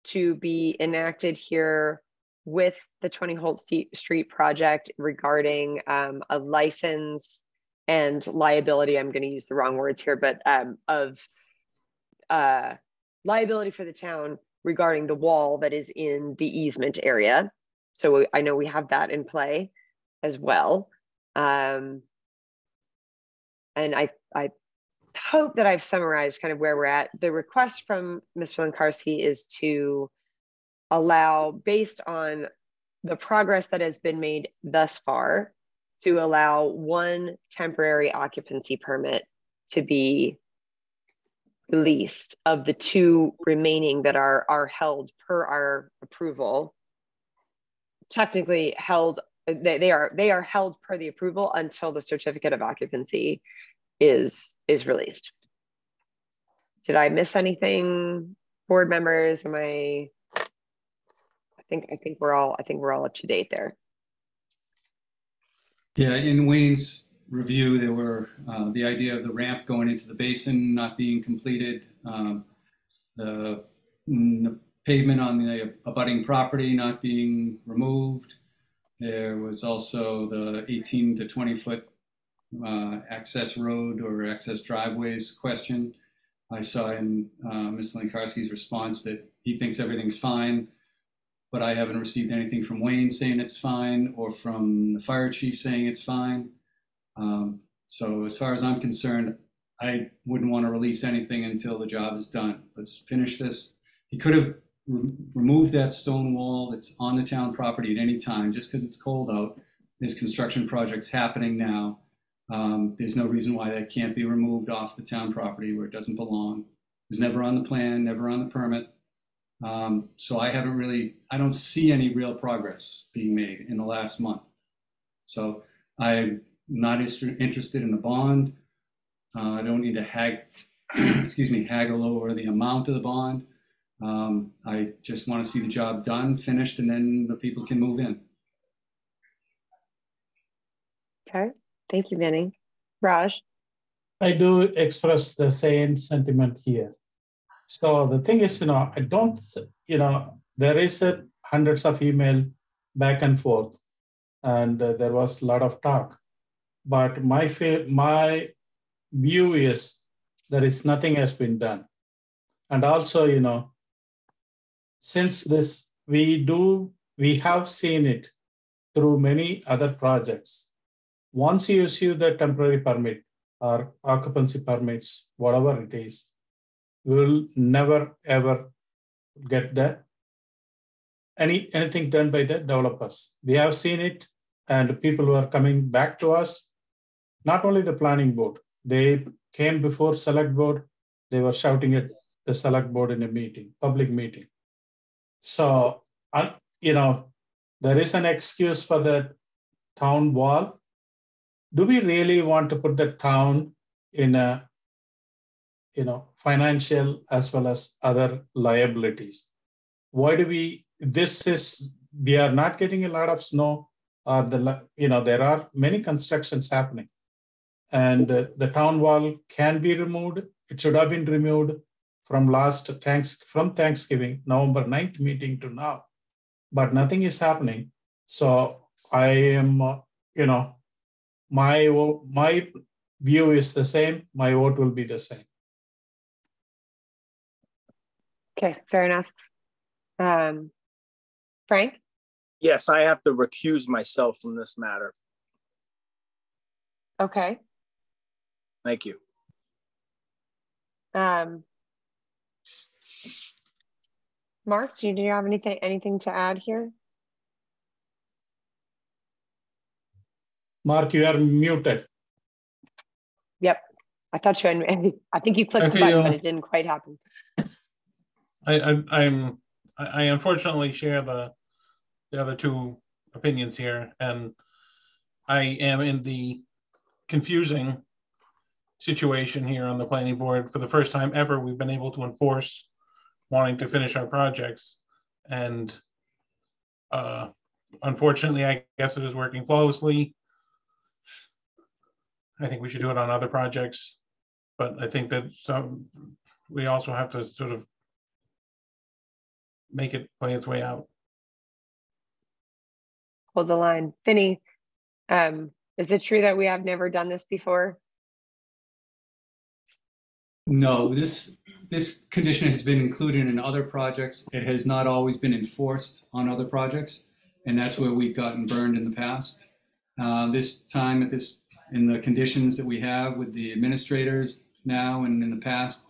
to be enacted here with the 20 Holt Street project regarding a license and liability. I'm going to use the wrong words here, but of liability for the town regarding the wall that is in the easement area. So I know we have that in play as well. And I hope that I've summarized kind of where we're at. The request from Mr. Lenkarski is to allow, based on the progress that has been made thus far, to allow one temporary occupancy permit to be released of the two remaining that are held per our approval. Technically held, they are held per the approval until the certificate of occupancy is released. Did I miss anything, board members? I think we're all up to date there. Yeah, in Wayne's review, there were the idea of the ramp going into the basin not being completed, the pavement on the abutting property not being removed. There was also the 18 to 20 foot access road or access driveways question. I saw in Mr. Lenkarski's response that he thinks everything's fine, but I haven't received anything from Wayne saying it's fine or from the fire chief saying it's fine. So as far as I'm concerned, I wouldn't want to release anything until the job is done. Let's finish this. He could have removed that stone wall that's on the town property at any time, just because it's cold out. There's construction projects happening now. There's no reason why that can't be removed off the town property where it doesn't belong. It was never on the plan, never on the permit. So I don't see any real progress being made in the last month. So I'm not interested in the bond. I don't need to haggle over the amount of the bond. I just want to see the job done, finished, and then the people can move in. Okay, thank you, Vinny. Raj? I do express the same sentiment here. So the thing is, I don't, there is hundreds of email back and forth, and there was a lot of talk. But my view is there is nothing has been done. And also, since this, we have seen it through many other projects. Once you issue the temporary permit or occupancy permits, whatever it is, we will never ever get anything done by the developers. We have seen it, and people were coming back to us. Not only the planning board, they came before select board. They were shouting at the select board in a meeting, public meeting. So, there is an excuse for the town wall. Do we really want to put the town in a, financial as well as other liabilities? Why do we are not getting a lot of snow, or there are many constructions happening, and the town wall can be removed. It should have been removed from Thanksgiving, November 9th meeting to now, but nothing is happening. So I am, my view is the same. My vote will be the same. Okay, fair enough. Frank? Yes, I have to recuse myself from this matter. Okay. Thank you. Mark, do you have anything to add here? Mark, you are muted. Yep. I thought you had, I think you clicked the button, but it didn't quite happen. I unfortunately share the other two opinions here, and I am in the confusing situation here on the planning board. For the first time ever, we've been able to enforce wanting to finish our projects, and unfortunately, I guess it is working flawlessly. I think we should do it on other projects, but I think that we also have to sort of make it play its way out. Hold the line. Vinny, is it true that we have never done this before? No, this condition has been included in other projects. It has not always been enforced on other projects, and that's where we've gotten burned in the past. This time in the conditions that we have with the administrators now and in the past,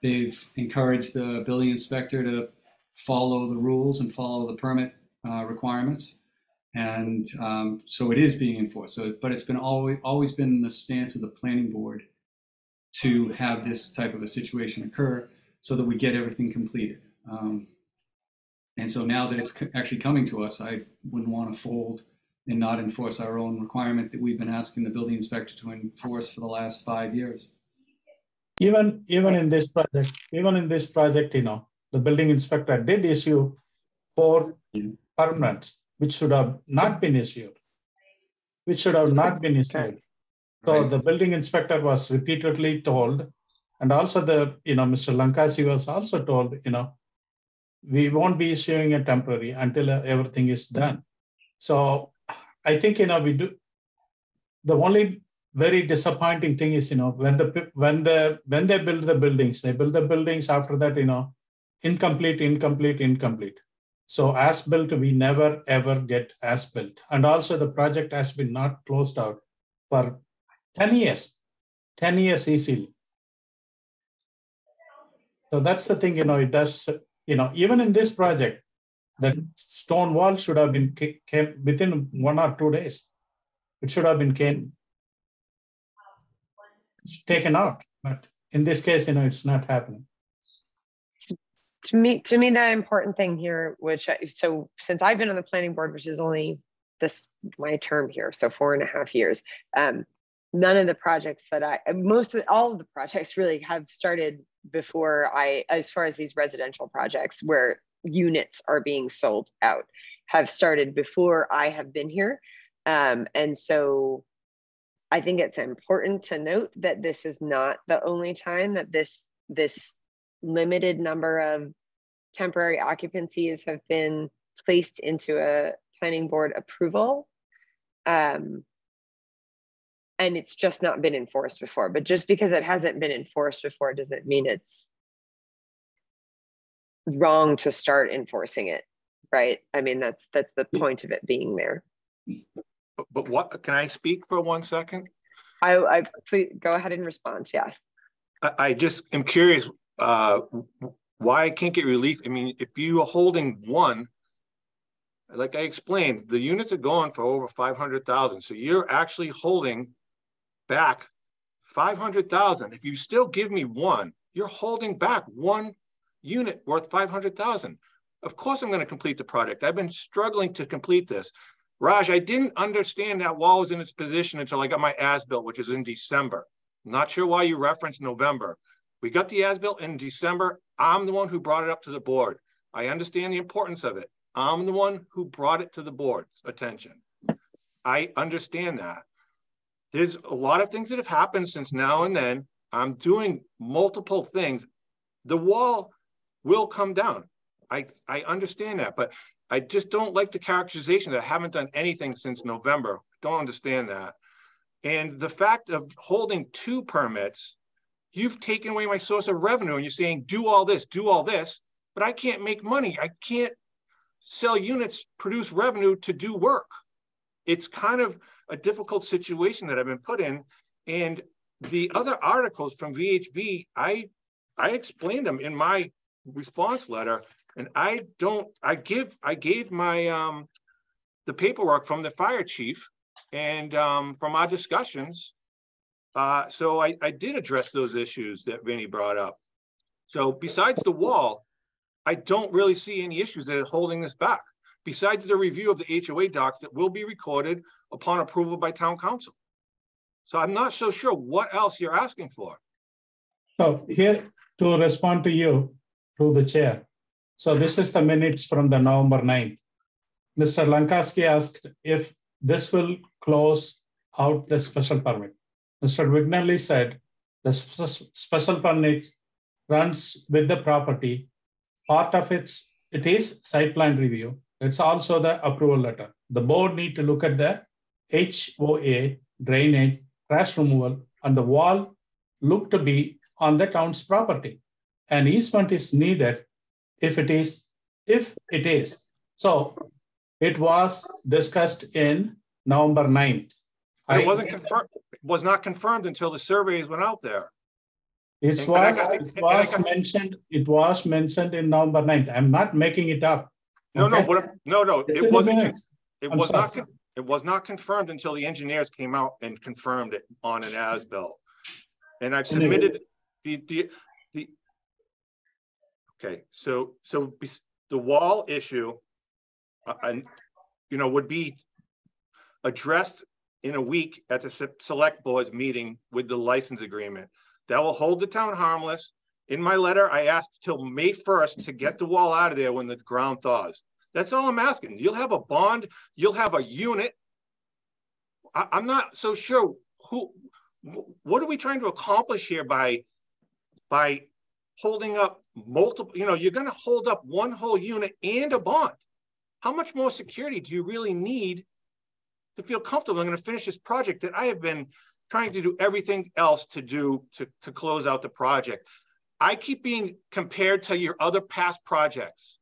they've encouraged the building inspector to follow the rules and follow the permit requirements. And so it is being enforced. But it's been always been the stance of the planning board to have this type of a situation occur so that we get everything completed. And so now that it's actually coming to us, I wouldn't want to fold and not enforce our own requirement that we've been asking the building inspector to enforce for the last 5 years. Even in this project, the building inspector did issue 4 permits, which should have not been issued. So the building inspector was repeatedly told, and also Mr. Lankasi was also told, we won't be issuing a temporary until everything is done. So I think, we do. The only very disappointing thing is, when they build the buildings, after that, incomplete. So as built, we never ever get as built. And also the project has been not closed out for 10 years easily. So that's the thing, it does, even in this project, the stone wall should have been came within 1 or 2 days. It should have been taken out, but in this case, it's not happening. To me, the important thing here, so since I've been on the planning board, which is only my term here, so 4.5 years, none of the projects that all of the projects really have started before as far as these residential projects where units are being sold out, have started before I have been here. And so I think it's important to note that this is not the only time that this limited number of temporary occupancies have been placed into a planning board approval. And it's just not been enforced before. But just because it hasn't been enforced before doesn't mean it's wrong to start enforcing it, right? I mean, that's the point of it being there. But what, can I speak for 1 second? I please go ahead and respond, yes. I just am curious why I can't get relief. I mean, if you are holding 1, like I explained, the units are going for over 500,000. So you're actually holding back 500,000. If you still give me 1, you're holding back 1 unit worth 500,000. Of course, I'm going to complete the project. I've been struggling to complete this. Raj, I didn't understand that wall was in its position until I got my as-built, which is in December. I'm not sure why you referenced November. We got the as-built in December. I'm the one who brought it up to the board. I understand the importance of it. I'm the one who brought it to the board's attention. I understand that. There's a lot of things that have happened since now and then. I'm doing multiple things. The wall will come down. I understand that, but I just don't like the characterization that I haven't done anything since November. Don't understand that. And the fact of holding 2 permits, you've taken away my source of revenue and you're saying, do all this, but I can't make money. I can't sell units, produce revenue to do work. It's kind of a difficult situation that I've been put in. And the other articles from VHB, I explained them in my response letter, and I gave my the paperwork from the fire chief and from our discussions. So I did address those issues that Vinny brought up. So besides the wall, I don't really see any issues that are holding this back, besides the review of the HOA docs that will be recorded upon approval by town council. So I'm not so sure what else you're asking for. So here to respond to you, to the chair. So this is the minutes from the November 9th. Mr. Lankowski asked if this will close out the special permit. Mr. Vignelli said the special permit runs with the property. Part of it is site plan review. It's also the approval letter. The board need to look at the HOA, drainage, trash removal, and the wall look to be on the town's property. An easement is needed if it is. So it was discussed in November 9th. But it wasn't confirmed. It was not confirmed until the surveys went out there. It was mentioned in November 9th. I'm not making it up. No, okay? no. It wasn't. It was not confirmed until the engineers came out and confirmed it on an as-built. And I've submitted the okay. So the wall issue, would be addressed in a week at the select board's meeting with the license agreement. That will hold the town harmless. In my letter, I asked till May 1st to get the wall out of there when the ground thaws. That's all I'm asking. You'll have a bond, you'll have a unit. I'm not so sure what are we trying to accomplish here by holding up multiple, you're gonna hold up one whole unit and a bond. How much more security do you really need to feel comfortable? I'm gonna finish this project that I have been trying to do everything else to close out the project. I keep being compared to your other past projects.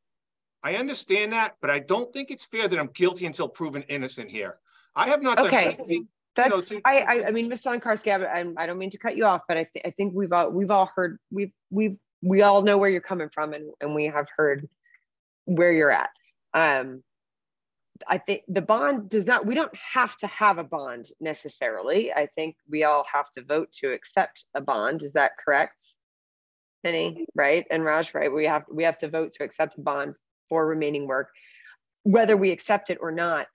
I understand that, but I don't think it's fair that I'm guilty until proven innocent here. I have not done anything. That's, I mean, Mr. Lankarski, I don't mean to cut you off, but I think we all heard, we all know where you're coming from, and we have heard where you're at. I think the bond we don't have to have a bond necessarily. I think we all have to vote to accept a bond. Is that correct? Penny, right? And Raj, right? We have to vote to accept a bond for remaining work. Whether we accept it or not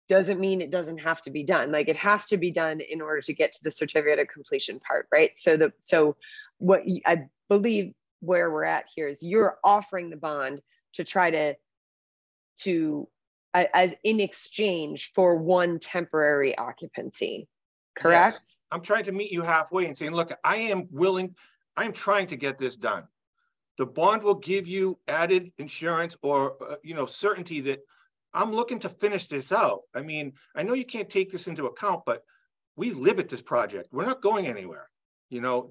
doesn't mean it doesn't have to be done. Like, it has to be done in order to get to the certificate of completion part, right? So what I believe where we're at here is you're offering the bond to try to as in exchange for one temporary occupancy, correct? Yes. I'm trying to meet you halfway and saying, look, I am trying to get this done. The bond will give you added insurance or, certainty that I'm looking to finish this out. I mean, I know you can't take this into account, but we live at this project. We're not going anywhere.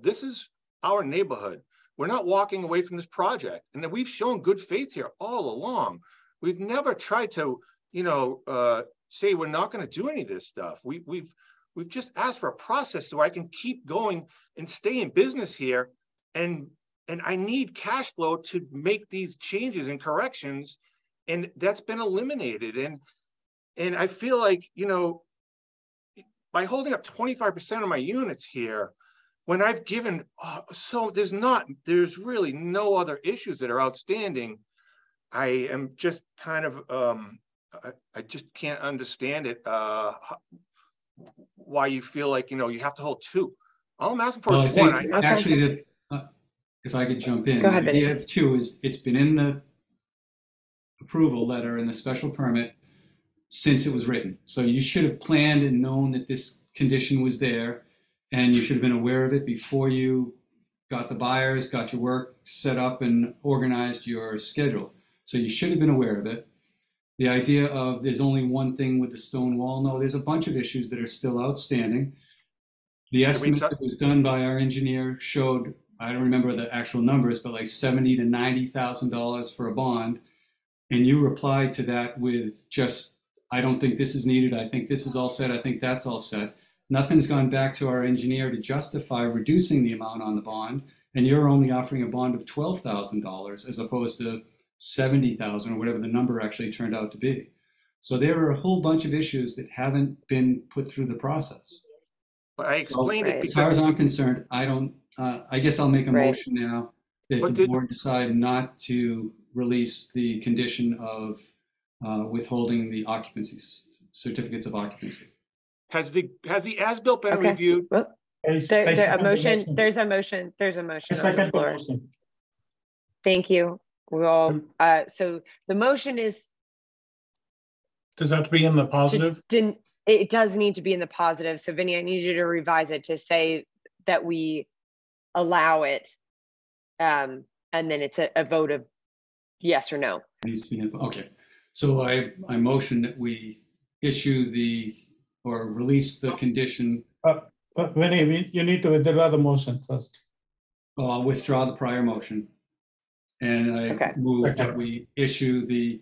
This is our neighborhood. We're not walking away from this project. And then we've shown good faith here all along. We've never tried to, say we're not going to do any of this stuff. We've just asked for a process so I can keep going and stay in business here. And I need cash flow to make these changes and corrections. And that's been eliminated. And I feel like, by holding up 25% of my units here, when I've given, there's really no other issues that are outstanding. I am just kind of, I just can't understand it, why you feel like, you have to hold two. All I'm asking for is one. Actually, if I could jump in, Go ahead, the idea of two is it's been in the approval letter and the special permit since it was written. So you should have planned and known that this condition was there, and you should have been aware of it before you got the buyers, got your work set up and organized your schedule. So you should have been aware of it. The idea of there's only one thing with the stone wall, no, there's a bunch of issues that are still outstanding. The estimate that was done by our engineer showed, I don't remember the actual numbers, but like $70,000 to $90,000 for a bond. And you replied to that with just, I don't think this is needed. I think this is all set. I think that's all set. Nothing's gone back to our engineer to justify reducing the amount on the bond. And you're only offering a bond of $12,000 as opposed to $70,000 or whatever the number actually turned out to be. So there are a whole bunch of issues that haven't been put through the process. But I explained it. As far as I'm concerned, I guess I'll make a motion now that the board decide not to release the condition of withholding the occupancy certificates of occupancy. Has the as-built been reviewed? Well, there's a motion on the floor. Thank you. So the motion is. Does that have to be in the positive? It does need to be in the positive. So Vinny, I need you to revise it to say that we allow it. And then it's a vote of yes or no. Okay. So I motion that we issue or release the condition. Vinny, you need to withdraw the motion first. Well, I'll withdraw the prior motion. And I move that we issue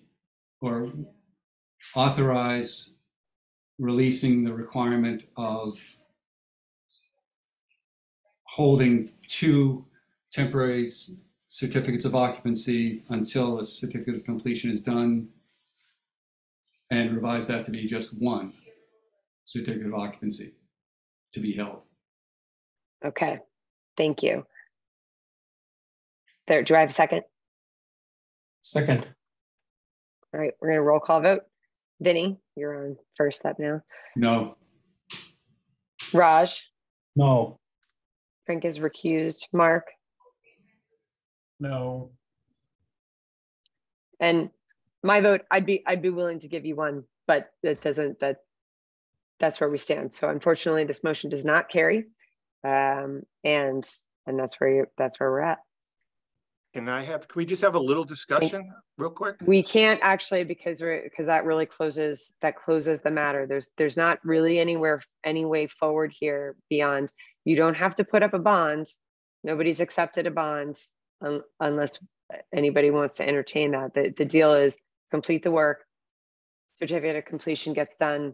or authorize releasing the requirement of holding 2 temporary certificates of occupancy until a certificate of completion is done, and revise that to be just 1 certificate of occupancy to be held. Okay, thank you. There, do I have a second? Second. All right, we're gonna roll call vote. Vinny, you're on first up now. No. Raj? No. Frank is recused. Mark? No. And my vote, I'd be willing to give you 1, but that doesn't, that's where we stand. So unfortunately, this motion does not carry. And that's where we're at. Can we just have a little discussion real quick? We can't actually, because that really closes the matter. There's not really any way forward here beyond, you don't have to put up a bond. Nobody's accepted a bond unless anybody wants to entertain that. The deal is complete the work, certificate of completion gets done,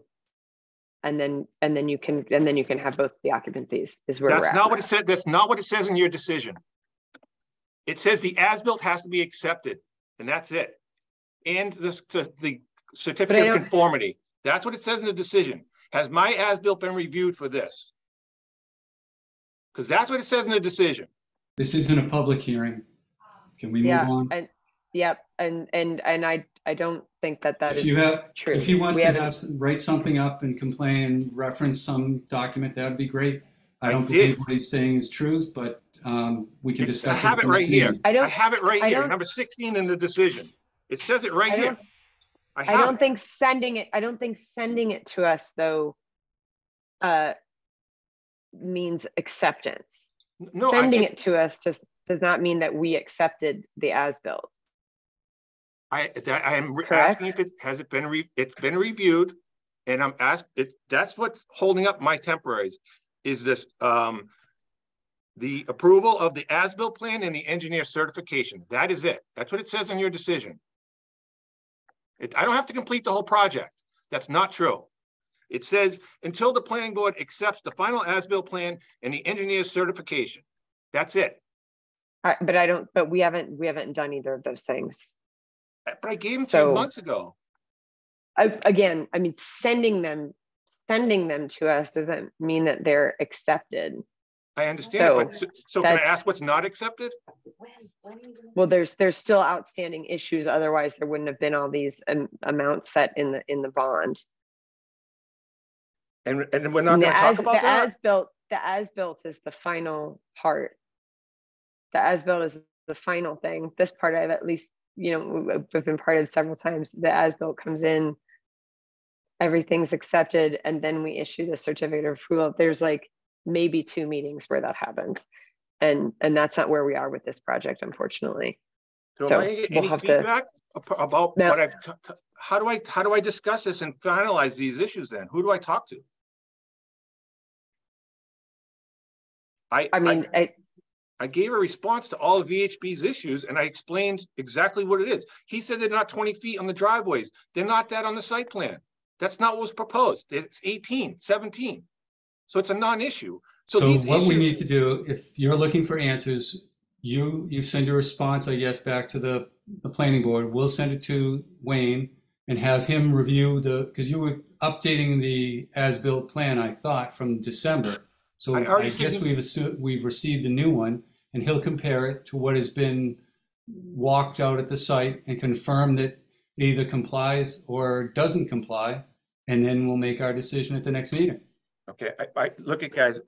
and then you can have both the occupancies is where we're at. That's not what it said. That's not what it says in your decision. It says the as-built has to be accepted, and that's it. And the certificate of conformity. That's what it says in the decision. Has my as-built been reviewed for this? Because that's what it says in the decision. This isn't a public hearing. Can we move on? And I don't think that is true. If he wants to write something up and complain, reference some document, that would be great. I don't believe what he's saying is truth, but we can discuss it. I have it right here. I have it right here. Number 16 in the decision. It says it right here. I don't think sending it to us though means acceptance. No, sending it to us just does not mean that we accepted the as-built. I am asking if it's been reviewed, and I'm asking. That's what's holding up my temporaries. Is this the approval of the as-built plan and the engineer certification? That is it. That's what it says in your decision. I don't have to complete the whole project. That's not true. It says until the planning board accepts the final as-built plan and the engineer's certification. That's it. But we haven't done either of those things. But I gave them 2 months ago. Again, I mean, sending them to us doesn't mean that they're accepted. I understand, so can I ask what's not accepted? Well, there's still outstanding issues. Otherwise, there wouldn't have been all these amounts set in the bond. And we're not going to talk about that? The as-built is the final part. The as-built is the final thing. This part I've at least, we've been part of several times. The as-built comes in, everything's accepted, and then we issue the certificate of approval. There's like maybe 2 meetings where that happens. And that's not where we are with this project, unfortunately. So I get any feedback about what I've how do I discuss this and finalize these issues then? Who do I talk to? I gave a response to all of VHB's issues, and I explained exactly what it is. He said they're not 20 feet on the driveways. They're not that on the site plan. That's not what was proposed. It's 18, 17. So it's a non-issue. So what we need to do, if you're looking for answers, you send your response, I guess, back to the planning board. We'll send it to Wayne and have him review because you were updating the as-built plan, I thought, from December. So I guess we've received a new one, and he'll compare it to what has been walked out at the site and confirm that it either complies or doesn't comply, and then we'll make our decision at the next meeting. Okay, look at guys,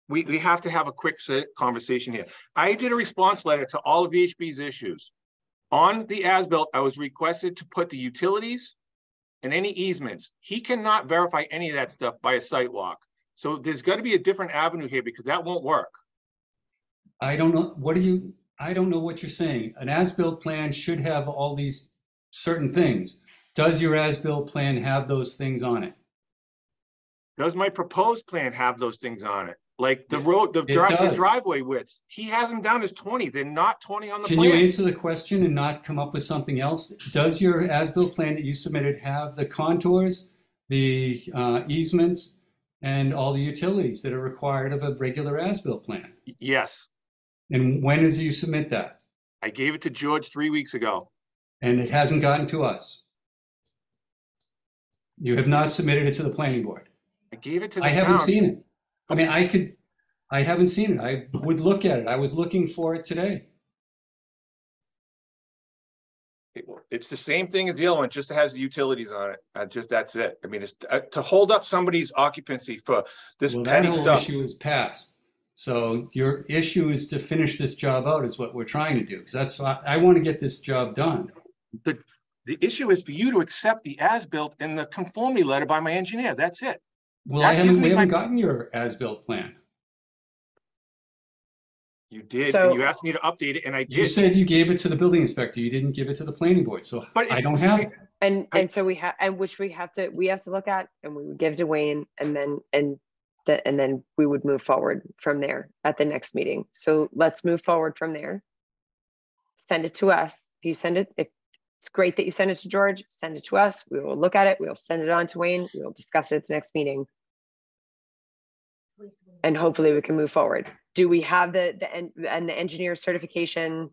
we have to have a quick conversation here. I did a response letter to all of VHB's issues. On the as-built, I was requested to put the utilities and any easements. He cannot verify any of that stuff by a site walk. So there's got to be a different avenue here because that won't work. I don't know. I don't know what you're saying. An as-built plan should have all these certain things. Does your as-built plan have those things on it? Does my proposed plan have those things on it? Like the road, the driveway widths. He has them down as 20. They're not 20 on the plan. Can you answer the question and not come up with something else? Does your as-built plan that you submitted have the contours, the easements, and all the utilities that are required of a regular as-built plan? Yes. And when did you submit that? I gave it to George 3 weeks ago. And it hasn't gotten to us. You have not submitted it to the planning board. I gave it to the I haven't town. seen it. I mean, I haven't seen it. I would look at it. I was looking for it today. It's the same thing as the other one, just has the utilities on it. That's it. I mean, it's to hold up somebody's occupancy for this petty stuff. That whole issue is passed. So your issue is to finish this job out is what we're trying to do. Because that's I want to get this job done. The issue is for you to accept the as-built and the conformity letter by my engineer. That's it. Well, we haven't gotten your as-built plan. You did, and you asked me to update it, and I did. You said you gave it to the building inspector. You didn't give it to the planning board, so I don't have it. And so we have, and which we have to look at, and we would give to Wayne, and then we would move forward from there at the next meeting. So let's move forward from there. Send it to us. If you send it, if it's great that you send it to George, send it to us. We will look at it. We'll send it on to Wayne. We will discuss it at the next meeting. And hopefully we can move forward. Do we have the engineer certification?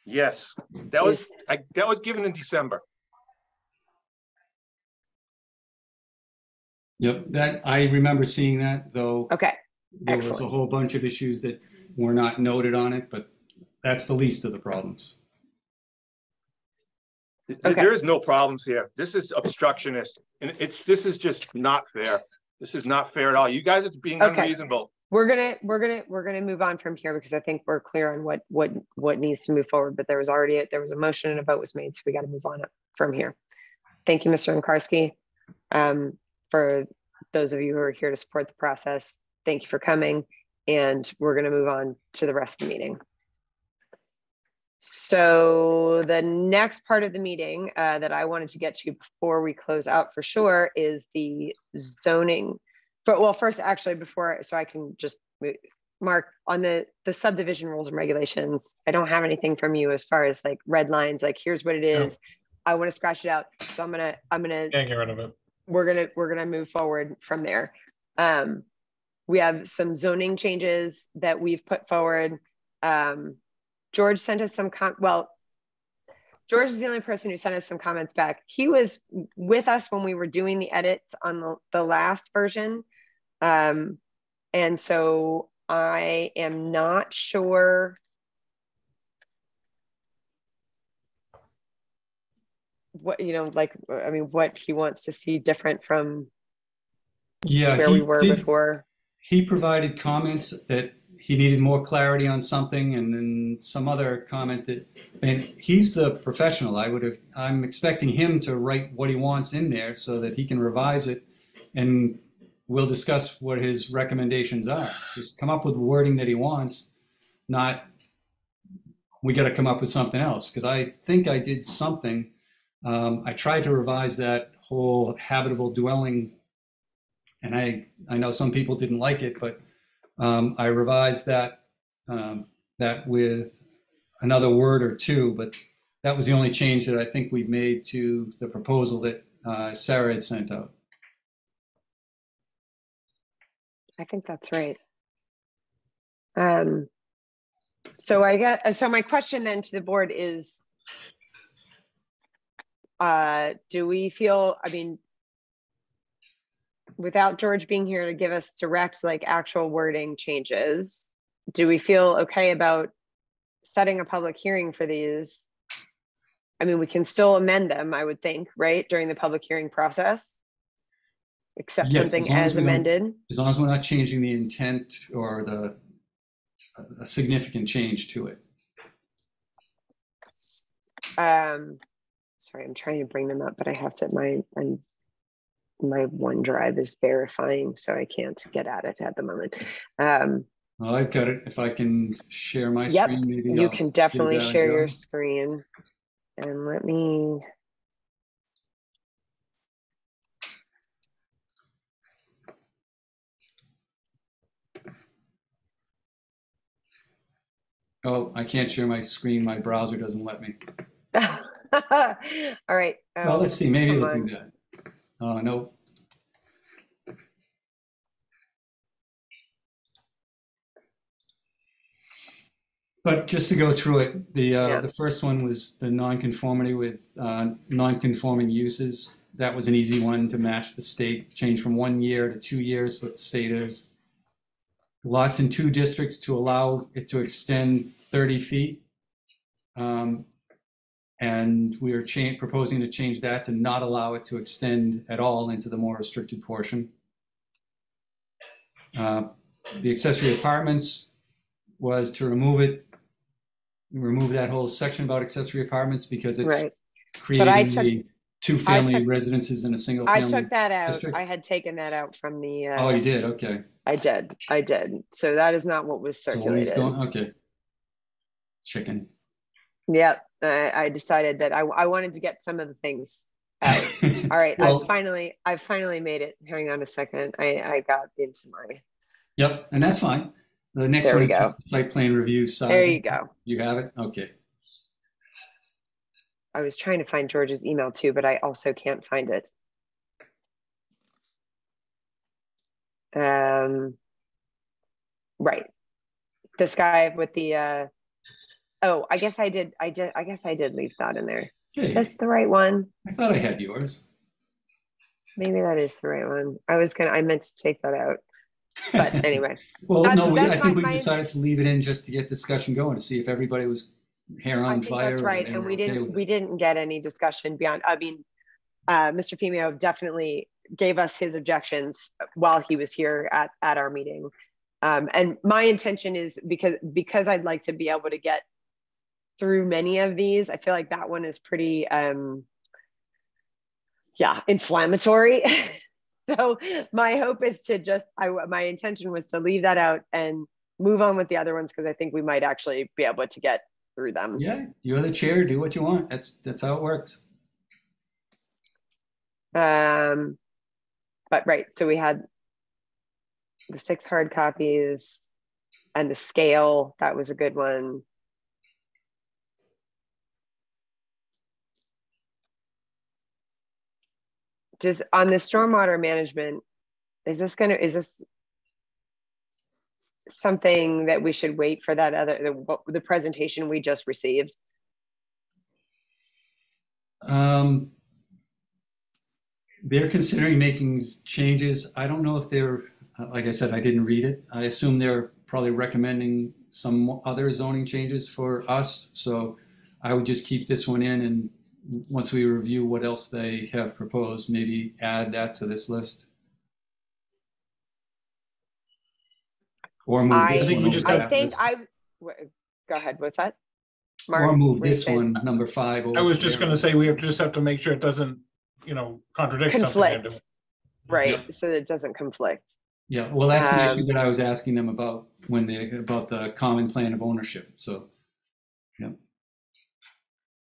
Yes, that was given in December. Yep, that I remember seeing that, though. Okay. There was a whole bunch of issues that were not noted on it, but that's the least of the problems. Okay. There is no problems here. This is obstructionist, and this is just not fair. This is not fair at all. You guys are being unreasonable. We're gonna move on from here because I think we're clear on what needs to move forward. But there was a motion and a vote was made, so we got to move on from here. Thank you, Mr. Nkarski. For those of you who are here to support the process, thank you for coming. And we're going to move on to the rest of the meeting. So the next part of the meeting that I wanted to get to before we close out for sure is the zoning. But well, first, actually, so I can just Mark on the subdivision rules and regulations. I don't have anything from you as far as like red lines, like here's what it is. No. I want to scratch it out. So I'm gonna get rid of it. We're gonna move forward from there. We have some zoning changes that we've put forward. George sent us some George is the only person who sent us some comments back. He was with us when we were doing the edits on the last version. And so I am not sure what, what he wants to see different from where we were before. He provided comments that he needed more clarity on something, and then some other comment and he's the professional. I'm expecting him to write what he wants in there so that he can revise it, and we'll discuss what his recommendations are. Just come up with wording that he wants, not we got to come up with something else. Because I think I did something. I tried to revise that whole habitable dwelling, and I know some people didn't like it, but I revised that with another word or two, but that was the only change that I think we've made to the proposal that Sarah had sent out. I think that's right. So my question then to the board is, do we feel, without George being here to give us direct, like actual wording changes, do we feel okay about setting a public hearing for these? We can still amend them, I would think, right? During the public hearing process, accept something as amended. As long as we're not changing the intent or a significant change to it. Sorry, I'm trying to bring them up, but I have to, my OneDrive is verifying, so I can't get at it at the moment. Well, I've got it. If I can share my screen, maybe you can definitely share your screen. And let me. Oh, I can't share my screen. My browser doesn't let me. All right. Well, let's see. Maybe it'll do on. that. Oh, no. But just to go through it, the first one was the nonconformity with non-conforming uses. That was an easy one to match the state, change from 1 year to 2 years, what the state is. Lots in 2 districts to allow it to extend 30 feet. And we are proposing to change that to not allow it to extend at all into the more restricted portion. The accessory apartments was to remove that whole section about accessory apartments because it's creating the 2-family residences in a single family. I took that out. district. I had taken that out from the. Oh, you did? Okay. I did. So that is not what was circulated. Okay. Chicken. Yep. I decided that I wanted to get some of the things out. All right. Well, I've finally made it. Hang on a second. I got into my. Yep. And that's fine. The next There one we is go. just the site plan review size. There you go. You have it? Okay. I was trying to find George's email too, but I also can't find it. Right. This guy with the oh, I guess I did leave that in there. Hey, That's the right one. I thought I had yours. Maybe that is the right one. I meant to take that out. But anyway. Well, no, I think we decided to leave it in just to get discussion going, to see if everybody was hair on fire. That's right. And we didn't get any discussion beyond, Mr. Femio definitely gave us his objections while he was here at our meeting. And my intention is because I'd like to be able to get through many of these. I feel like that one is pretty, inflammatory. So my hope is to my intention was to leave that out and move on with the other ones because I think we might actually be able to get through them. Yeah, you're the chair. Do what you want. That's how it works. But right, so we had the 6 hard copies and the scale. That was a good one. Just on the stormwater management, is this something that we should wait for that the presentation we just received? They're considering making changes. I don't know if they're, like I said, I didn't read it. I assume they're probably recommending some other zoning changes for us. So I would just keep this one in, and once we review what else they have proposed, maybe add that to this list. Or move this one. Go ahead. What's that? Mark, or move this one, number 5. I was just going to say, we just have to make sure it doesn't, contradict conflict. Something. Right. Yep. So it doesn't conflict. Yeah. Well, that's the issue that I was asking them about about the common plan of ownership. So, yeah.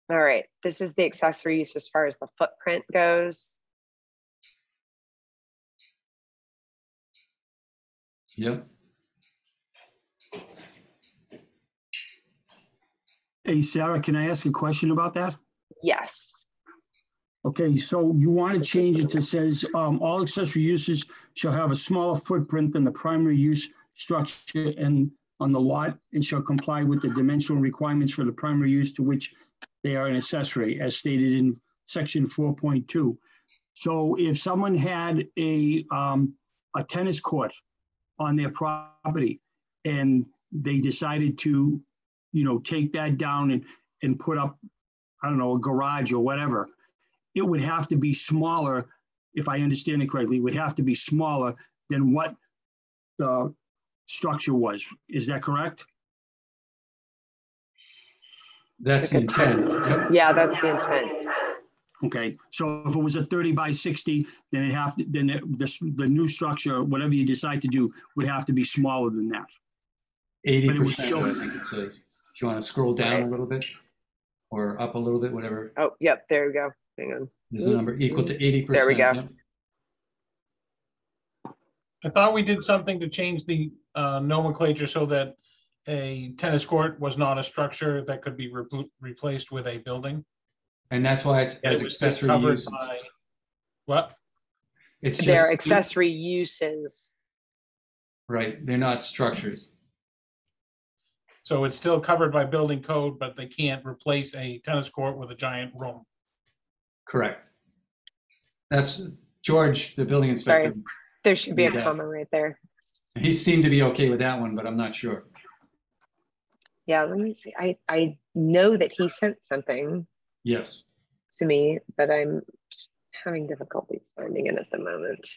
All right. This is the accessory use as far as the footprint goes. Yep. Hey, Sarah, can I ask a question about that? Yes. Okay, so you want to change it to says all accessory uses shall have a smaller footprint than the primary use structure and on the lot and shall comply with the dimensional requirements for the primary use to which they are an accessory, as stated in section 4.2. So if someone had a tennis court on their property and they decided to, take that down and put up, I don't know, a garage or whatever, it would have to be smaller, if I understand it correctly, it would have to be smaller than what the structure was. Is that correct? That's the intent. Yep. Yeah, that's the intent. Okay, so if it was a 30 by 60, then the new structure, whatever you decide to do, would have to be smaller than that. 80%, I think it says. If you want to scroll down a little bit or up a little bit, whatever. Oh, yep, there we go. Hang on. There's a number equal to 80%. There we go. Yep. I thought we did something to change the nomenclature so that a tennis court was not a structure that could be replaced with a building. And that's why it's as It was still accessory covered uses. by what? It's They're just accessory uses. right. They're not structures. So it's still covered by building code, but they can't replace a tennis court with a giant room. Correct. That's George, the building inspector. Sorry, there should be a Yeah. comma right there. He seemed to be okay with that one, but I'm not sure. Yeah, let me see. I know that he sent something Yes. to me, but I'm having difficulty finding it at the moment.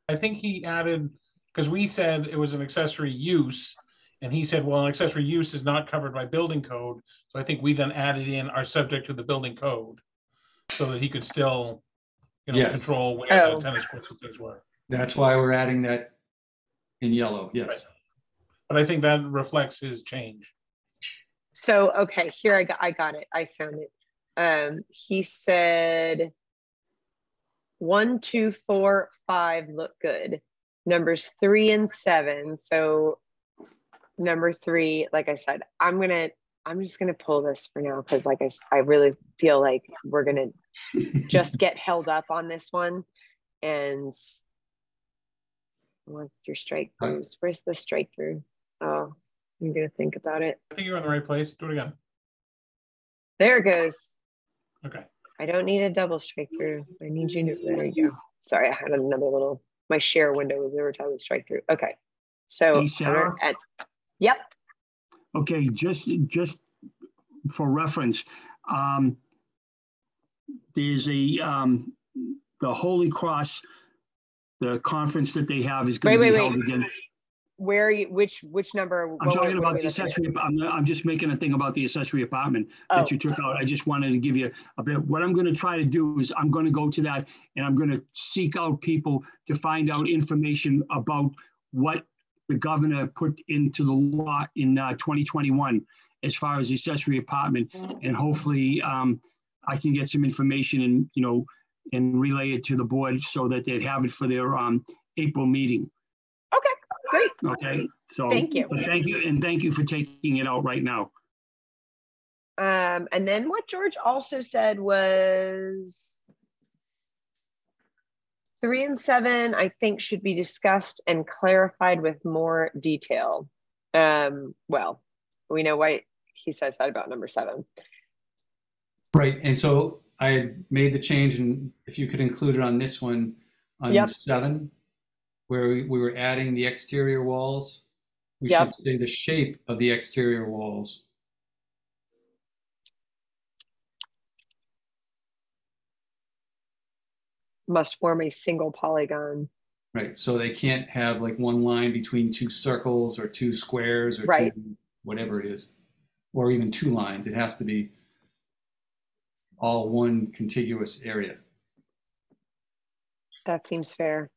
I think he added, because we said it was an accessory use, and he said, well, an accessory use is not covered by building code. So I think we then added in our subject to the building code so that he could still, Yes. control where the tennis courts and things were. That's why we're adding that in yellow. Yes. Right. But I think that reflects his change. So, okay, here I got it. I found it. He said 1, 2, 4, 5 look good. Numbers 3 and 7. So number 3, like I said, I'm just gonna pull this for now because like I really feel like we're gonna just get held up on this one. And what's your strike throughs? Where's the strike through? Oh, I'm gonna think about it. I think you're in the right place. Do it again. There it goes. Okay. I don't need a double strike through. I need you to, there you go. Sorry, I had another little, my share window was over time with strike through. Okay. So, Hey, Sarah? Yep. Okay, just for reference, there's the Holy Cross, the conference that they have is going to be held again. Where are you? Which number? I'm talking about the accessory. I'm just making a thing about the accessory apartment that you took out. I just wanted to give you a bit. What I'm going to try to do is I'm going to go to that and I'm going to seek out people to find out information about what the governor put into the law in 2021 as far as the accessory apartment, and hopefully I can get some information and relay it to the board so that they'd have it for their April meeting. Okay, great. Okay, so thank you. Thank you for taking it out right now. And then what George also said was 3 and 7, I think, should be discussed and clarified with more detail. Well, we know why he says that about number 7. Right, and so I made the change, and if you could include it on this one, on 7, where we were adding the exterior walls, we should say the shape of the exterior walls. Must form a single polygon. Right, so they can't have like one line between 2 circles or 2 squares or 2 whatever it is, or even 2 lines. It has to be all one contiguous area. That seems fair.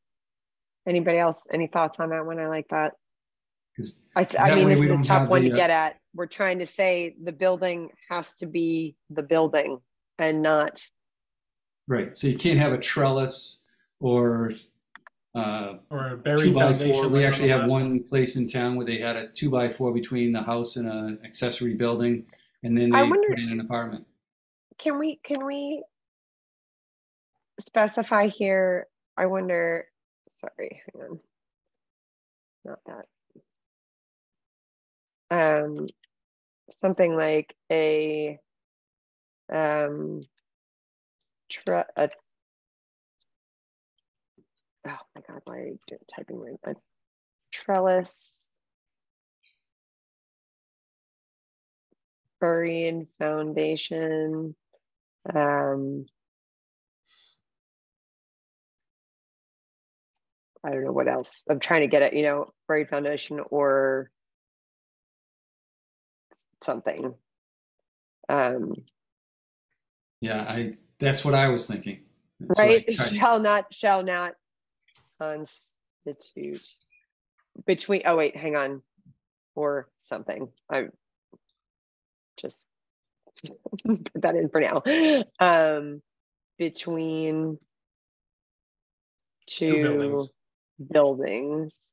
Anybody else? Any thoughts on that one? I like that. I mean, this is a tough one to get at. We're trying to say the building has to be the building and right. So you can't have a trellis or a buried 2x4. We actually have one place in town where they had a 2x4 between the house and an accessory building, and then they put in an apartment. Can we specify here? I wonder. Sorry, hang on. Not that. Something like a oh my God, why are you typing like a trellis buried foundation. I don't know what else. I'm trying to get it, buried foundation or something. Yeah, that's what I was thinking. That's right? Shall not constitute between, oh wait, hang on. Or something. I just put that in for now. Between two buildings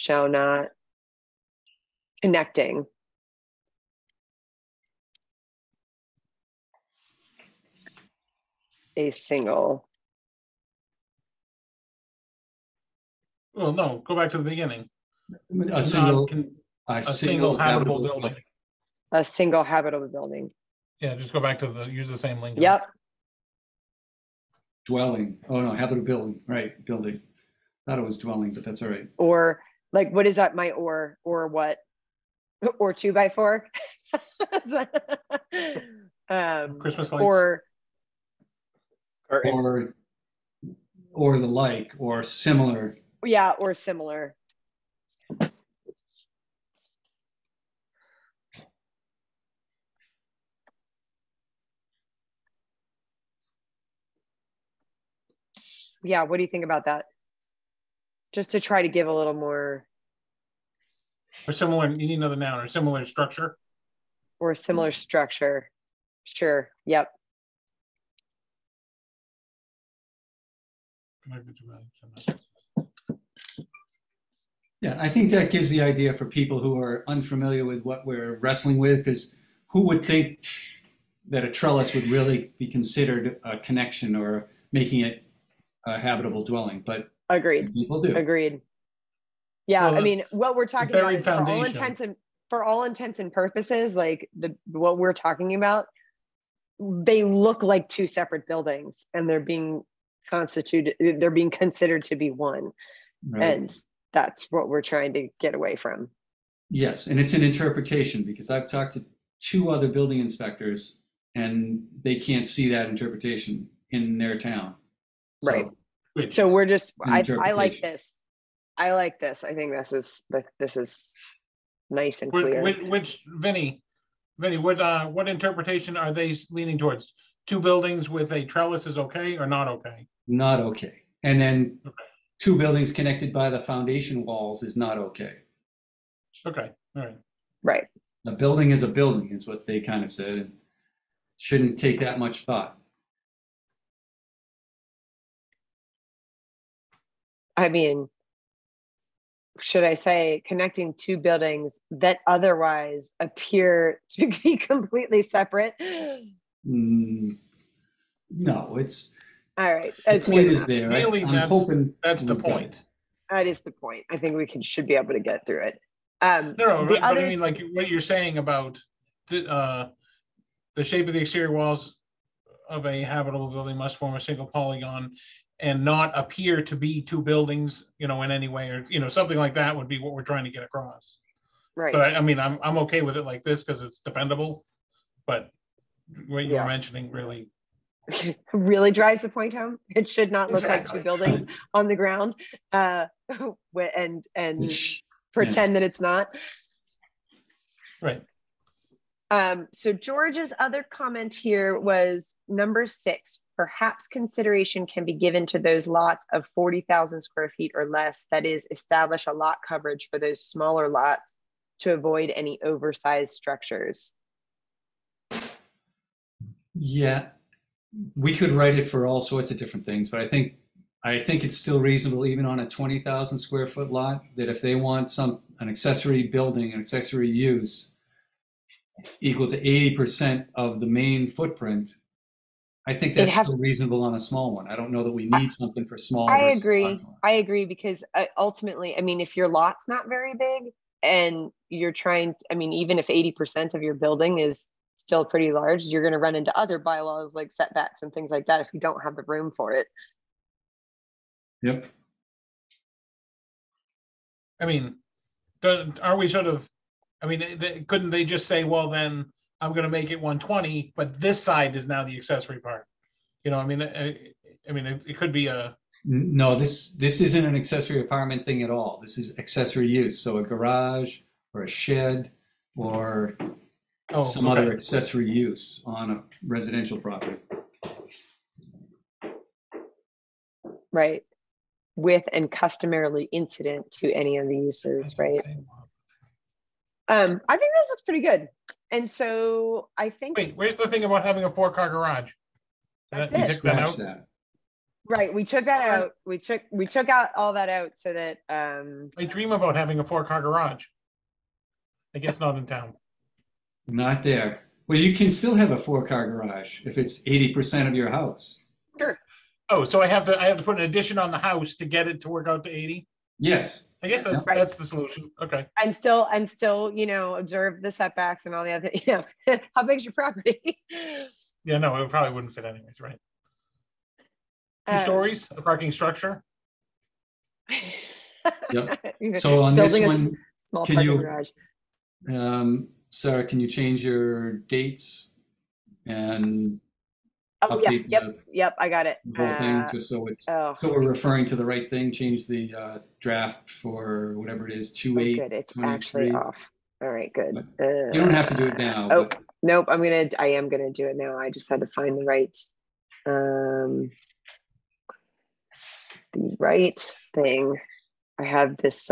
shall not connecting a single. Well, no, go back to the beginning. A single habitable building. A single habitable building. Yeah, just go back to use the same lingo. Yep. Dwelling. Oh no, habitable building. Right, building. Thought it was dwelling, but that's all right. Or like, what is that? My or what? Or 2x4. Christmas lights. Or the like, or similar. Yeah, or similar. Yeah, what do you think about that? Just to try to give a little more. Or similar, you need another noun, or similar structure. Or similar structure. Sure, yep. Yeah, I think that gives the idea for people who are unfamiliar with what we're wrestling with, because who would think that a trellis would really be considered a connection or making it a habitable dwelling? But agreed. People do. Agreed. Yeah, well, I mean, what we're talking about is foundation. for all intents and purposes, like what we're talking about, they look like two separate buildings, and they're being considered to be one. Right. And that's what we're trying to get away from. Yes, and it's an interpretation, because I've talked to 2 other building inspectors and they can't see that interpretation in their town. Right. So we're just, I like this. I like this. I think this is nice and clear. Which Vinny, what interpretation are they leaning towards? 2 buildings with a trellis is okay or not okay? Not okay. And then 2 buildings connected by the foundation walls is not okay. Okay, all right. Right. A building is a building is what they kind of said. Shouldn't take that much thought. I mean, should I say connecting 2 buildings that otherwise appear to be completely separate? No, it's all right. The point is there. Really, I'm hoping that's the point. That is the point. I think we should be able to get through it. No, but I mean, like what you're saying about the shape of the exterior walls of a habitable building must form a single polygon and not appear to be 2 buildings, in any way, or something like that would be what we're trying to get across. Right. But I mean, I'm okay with it like this because it's dependable. But what you were mentioning really drives the point home. It should not look like 2 buildings on the ground, and pretend that it's not. Right. So George's other comment here was number 6. Perhaps consideration can be given to those lots of 40,000 square feet or less. That is, establish a lot coverage for those smaller lots to avoid any oversized structures. Yeah, we could write it for all sorts of different things, but I think it's still reasonable, even on a 20,000 square foot lot, that if they want an accessory building, an accessory use equal to 80% of the main footprint, I think that's still reasonable on a small one. I don't know that we need something for small. I agree, because ultimately, I mean, if your lot's not very big and you're trying, I mean, even if 80% of your building is still pretty large, you're going to run into other bylaws like setbacks and things like that if you don't have the room for it. Yep. I mean, are we sort of, I mean, couldn't they just say, well, then I'm going to make it 120, but this side is now the accessory part? I mean, it could be a. No, this isn't an accessory apartment thing at all. This is accessory use. So a garage or a shed or some other accessory use on a residential property. Right. With and customarily incident to any of the uses, right? I think this looks pretty good. And so I think. Wait, where's the thing about having a 4-car garage? That's you take that out? Right, we took that out. We took out all that out so that I dream about having a 4-car garage. I guess not in town. Not there. Well, you can still have a 4-car garage if it's 80% of your house. Sure. Oh, so I have to put an addition on the house to get it to work out to 80? Yes. I guess that's Right. that's the solution. Okay. And still, observe the setbacks and all the other, how big's your property? Yeah, no, it probably wouldn't fit anyways, right? 2 stories, a parking structure. Yep. So on this one, small can parking you, garage. Sarah, can you change your dates and Oh, yes, update yep, I got it. the whole thing, just so it's so we're referring to the right thing? Change the draft for whatever it is, 2/8. Good, it's actually off. All right, good. You don't have to do it now. Oh, but nope, I am gonna do it now. I just had to find the right thing. I have this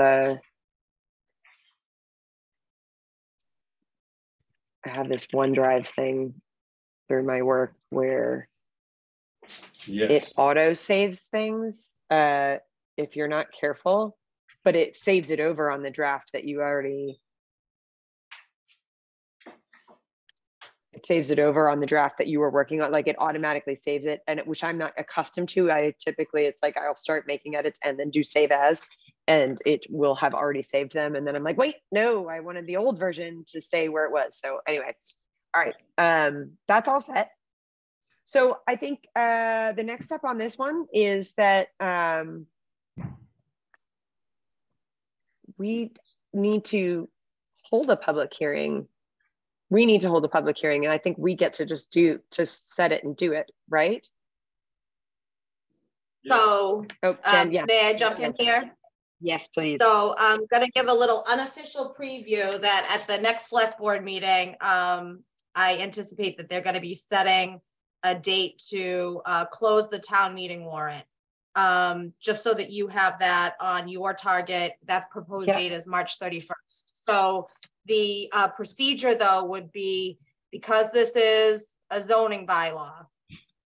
OneDrive thing through my work where it auto saves things if you're not careful, but it saves it over on the draft that you already. It saves it over on the draft that you were working on, like it automatically saves it, and which I'm not accustomed to. It's like I'll start making edits and then do save as, and it will have already saved them. And then I'm like, wait, no, I wanted the old version to stay where it was. So anyway, all right, that's all set. So I think the next step on this one is that we need to hold a public hearing. We need to hold a public hearing, and I think we get to just set it and do it, right? So, yeah. may I jump in here? Yes, please. So I'm going to give a little unofficial preview that at the next select board meeting, I anticipate that they're going to be setting a date to close the town meeting warrant. Just so that you have that on your target. That proposed date is March 31st. So the procedure though would be, because this is a zoning bylaw,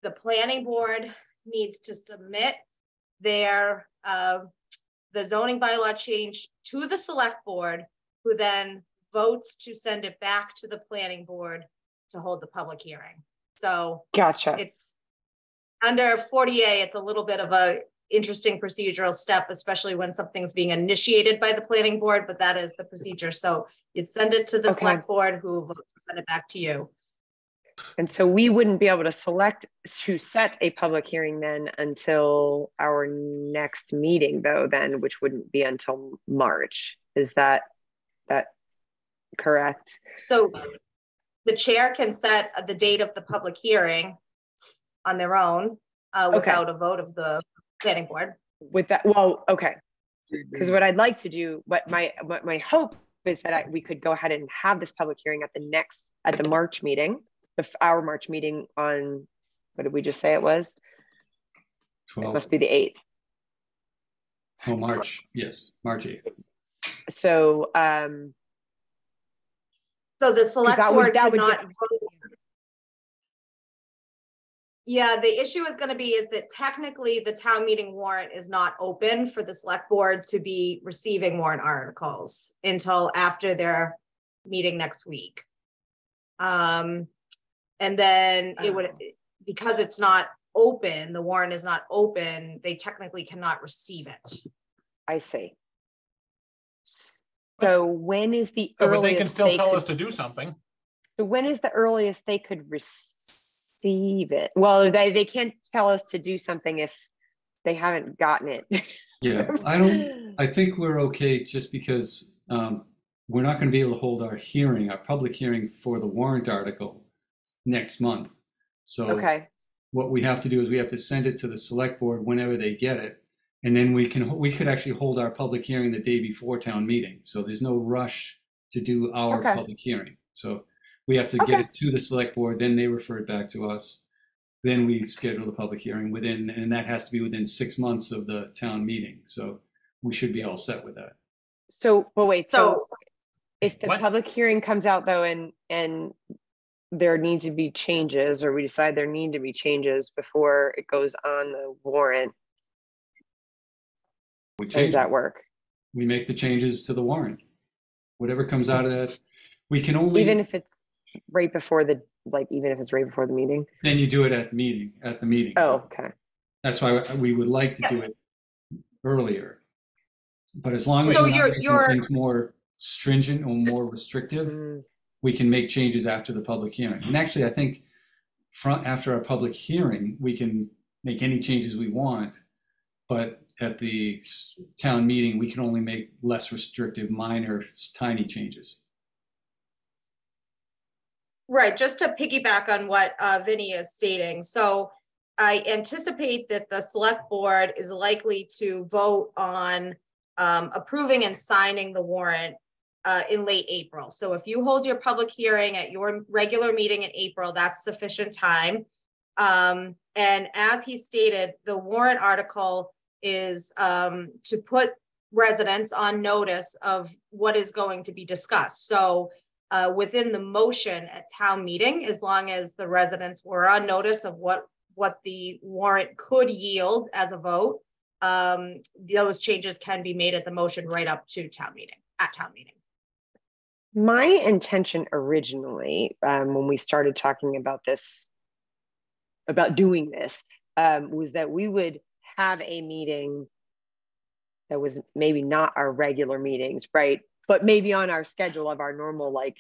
the planning board needs to submit their the zoning bylaw change to the select board, who then votes to send it back to the planning board to hold the public hearing. So gotcha. It's under 40A, it's a little bit of a interesting procedural step, especially when something's being initiated by the planning board, but that is the procedure. So you'd send it to the select board, who will vote to send it back to you. And so we wouldn't be able to set a public hearing then until our next meeting though, which wouldn't be until March. Is that correct? So the chair can set the date of the public hearing on their own without a vote of the planning board. With that, well, okay. Because what I'd like to do, what my hope is that we could go ahead and have this public hearing at the March meeting, our March meeting on, what did we just say it was? 12. It must be the 8th. Oh, March, yes, March 8th. So, so the select board cannot vote. Yeah, the issue is going to be is that technically the town meeting warrant is not open for the select board to be receiving warrant articles until after their meeting next week. And then it would, because it's not open, the warrant is not open, they technically cannot receive it. I see. So when is the earliest? But they can still tell us to do something. So when is the earliest they could receive it? Well, they can't tell us to do something if they haven't gotten it. Yeah, I think we're okay just because we're not going to be able to hold our public hearing for the warrant article next month. So what we have to do is we have to send it to the select board whenever they get it. And then we could actually hold our public hearing the day before town meeting. So there's no rush to do our public hearing. So we have to get it to the select board, then they refer it back to us. Then we schedule the public hearing and that has to be within 6 months of the town meeting. So we should be all set with that. So, but wait, so if the public hearing comes out though, and there need to be changes, or we decide there need to be changes before it goes on the warrant, how does that work? We make the changes to the warrant. Whatever comes out of that, we can only, even if it's right before the, like, even if it's right before the meeting? then you do it at the meeting. Oh, okay. That's why we would like to do it earlier. But as long as So we're not making things more stringent or more restrictive, we can make changes after the public hearing. And actually, I think after our public hearing, we can make any changes we want, but at the town meeting, we can only make less restrictive, minor, tiny changes. Right, just to piggyback on what Vinny is stating. So I anticipate that the select board is likely to vote on approving and signing the warrant in late April. So if you hold your public hearing at your regular meeting in April, that's sufficient time. And as he stated, the warrant article is to put residents on notice of what is going to be discussed. So within the motion at town meeting, as long as the residents were on notice of what the warrant could yield as a vote, those changes can be made at the motion right up to town meeting, at town meeting. My intention originally, when we started talking about this, about doing this, was that we would have a meeting that was maybe not our regular meetings, right? But maybe on our schedule of our normal, like,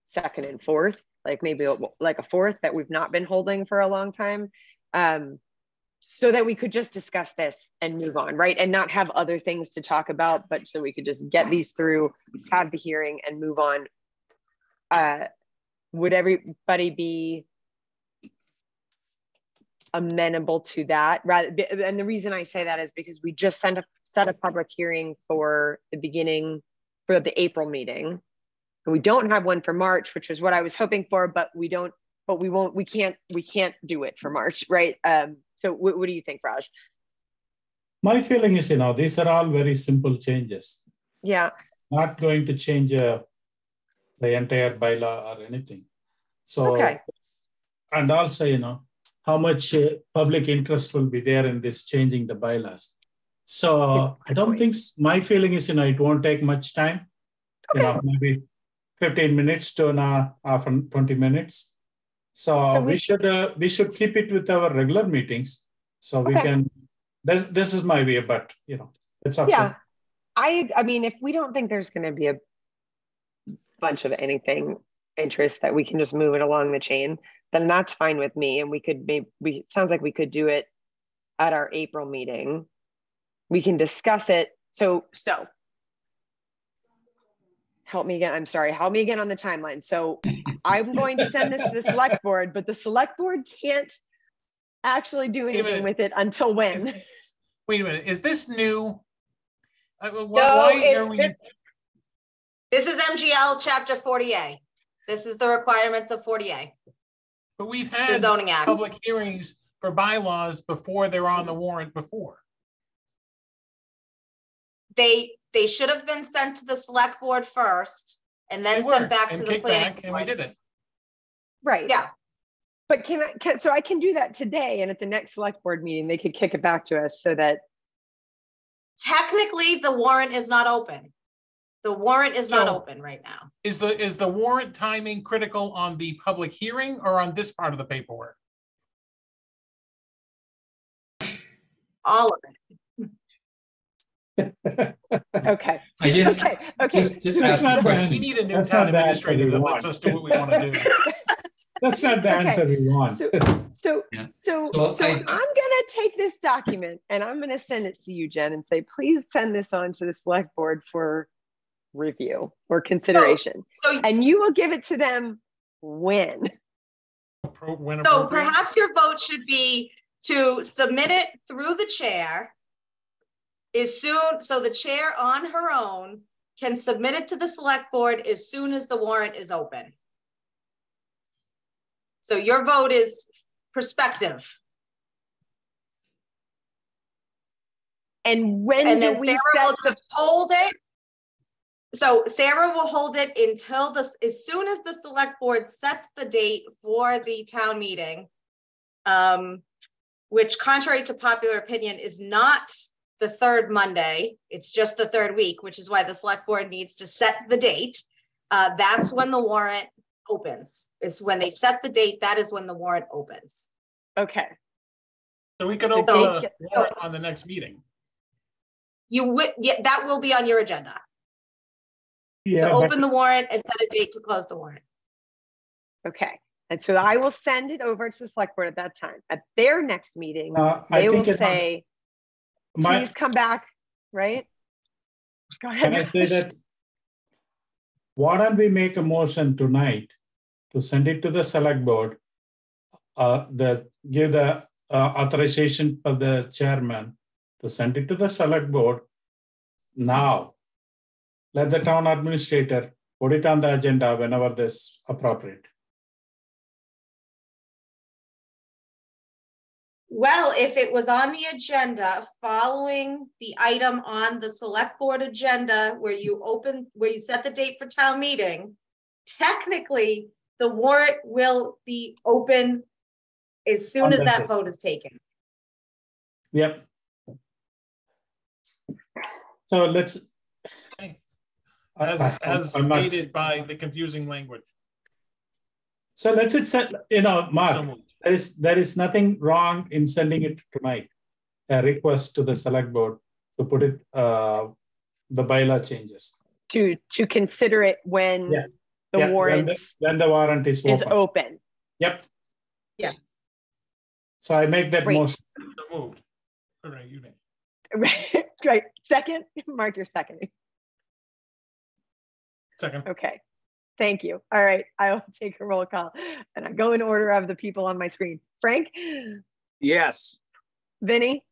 second and fourth, like maybe like a fourth that we've not been holding for a long time, so that we could just discuss this and move on, right? And not have other things to talk about, but so we could just get these through, have the hearing and move on. Would everybody be amenable to that? And the reason I say that is because we just set a public hearing for the April meeting. And we don't have one for March, which is what I was hoping for, but we can't do it for March, right? So what do you think, Raj? My feeling is, these are all very simple changes. Yeah. Not going to change the entire bylaw or anything. So, okay. And also, how much public interest will be there in this changing the bylaws. So I don't think, my feeling is, it won't take much time, okay. Maybe 15 minutes to half 20 minutes. So we should keep it with our regular meetings. So we can, this is my way, but it's up to. I mean, if we don't think there's going to be a bunch of anything interest that we can just move it along the chain, then that's fine with me. And we could it sounds like we could do it at our April meeting. We can discuss it. So help me again. I'm sorry. Help me again on the timeline. So I'm going to send this to the select board, but the select board can't actually do anything with it until when? Wait a minute. Is this new? This is MGL Chapter 40A. This is the requirements of 40A. But we've had the Zoning Act. Public hearings for bylaws before they're on the warrant before. They should have been sent to the select board first and then sent back to the planning board. And we didn't. Right. Yeah. But so I can do that today, and at the next select board meeting, they could kick it back to us so that. Technically, the warrant is not open. The warrant is not open right now. Is the warrant timing critical on the public hearing or on this part of the paperwork? All of it. Okay. I guess. Okay. We need a new town administrator that lets us do what we want to do. That's not the answer we want. So I'm gonna take this document and I'm gonna send it to you, Jen, and say, please send this on to the select board for review or consideration. And you will give it to them when? So perhaps your vote should be to submit it through the chair so the chair on her own can submit it to the select board as soon as the warrant is open. So your vote is prospective. And when then Sarah will just hold it So Sarah will hold it until this, as soon as the select board sets the date for the town meeting, which contrary to popular opinion is not the third Monday, it's just the third week, which is why the select board needs to set the date. That's when the warrant opens, is when they set the date, that is when the warrant opens. Okay. So we could open the warrant on the next meeting. You would, yeah, that will be on your agenda. Yeah, to open the warrant and set a date to close the warrant. Okay. And so I will send it over to the select board at that time. At their next meeting, they will say, please come back, right? Go ahead. Can I say that? Why don't we make a motion tonight to send it to the select board, give the authorization for the chairman to send it to the select board now. Let the town administrator put it on the agenda whenever this appropriate. Well, if it was on the agenda following the item on the select board agenda where you set the date for town meeting, technically the warrant will be open as soon as that vote is taken. Yep. So let's. As stated by the confusing language. So let's set, Mark, there is nothing wrong in sending it tonight. A request to the select board to put it, the bylaw changes. To consider it when the warrant when the warrant is open. Yep. Yes. So I make that motion. So moved. All right, you may. Right. Great. Second, Mark, you're seconding. Second. Okay. Thank you. All right. I will take a roll call and I go in order of the people on my screen. Frank? Yes. Vinny?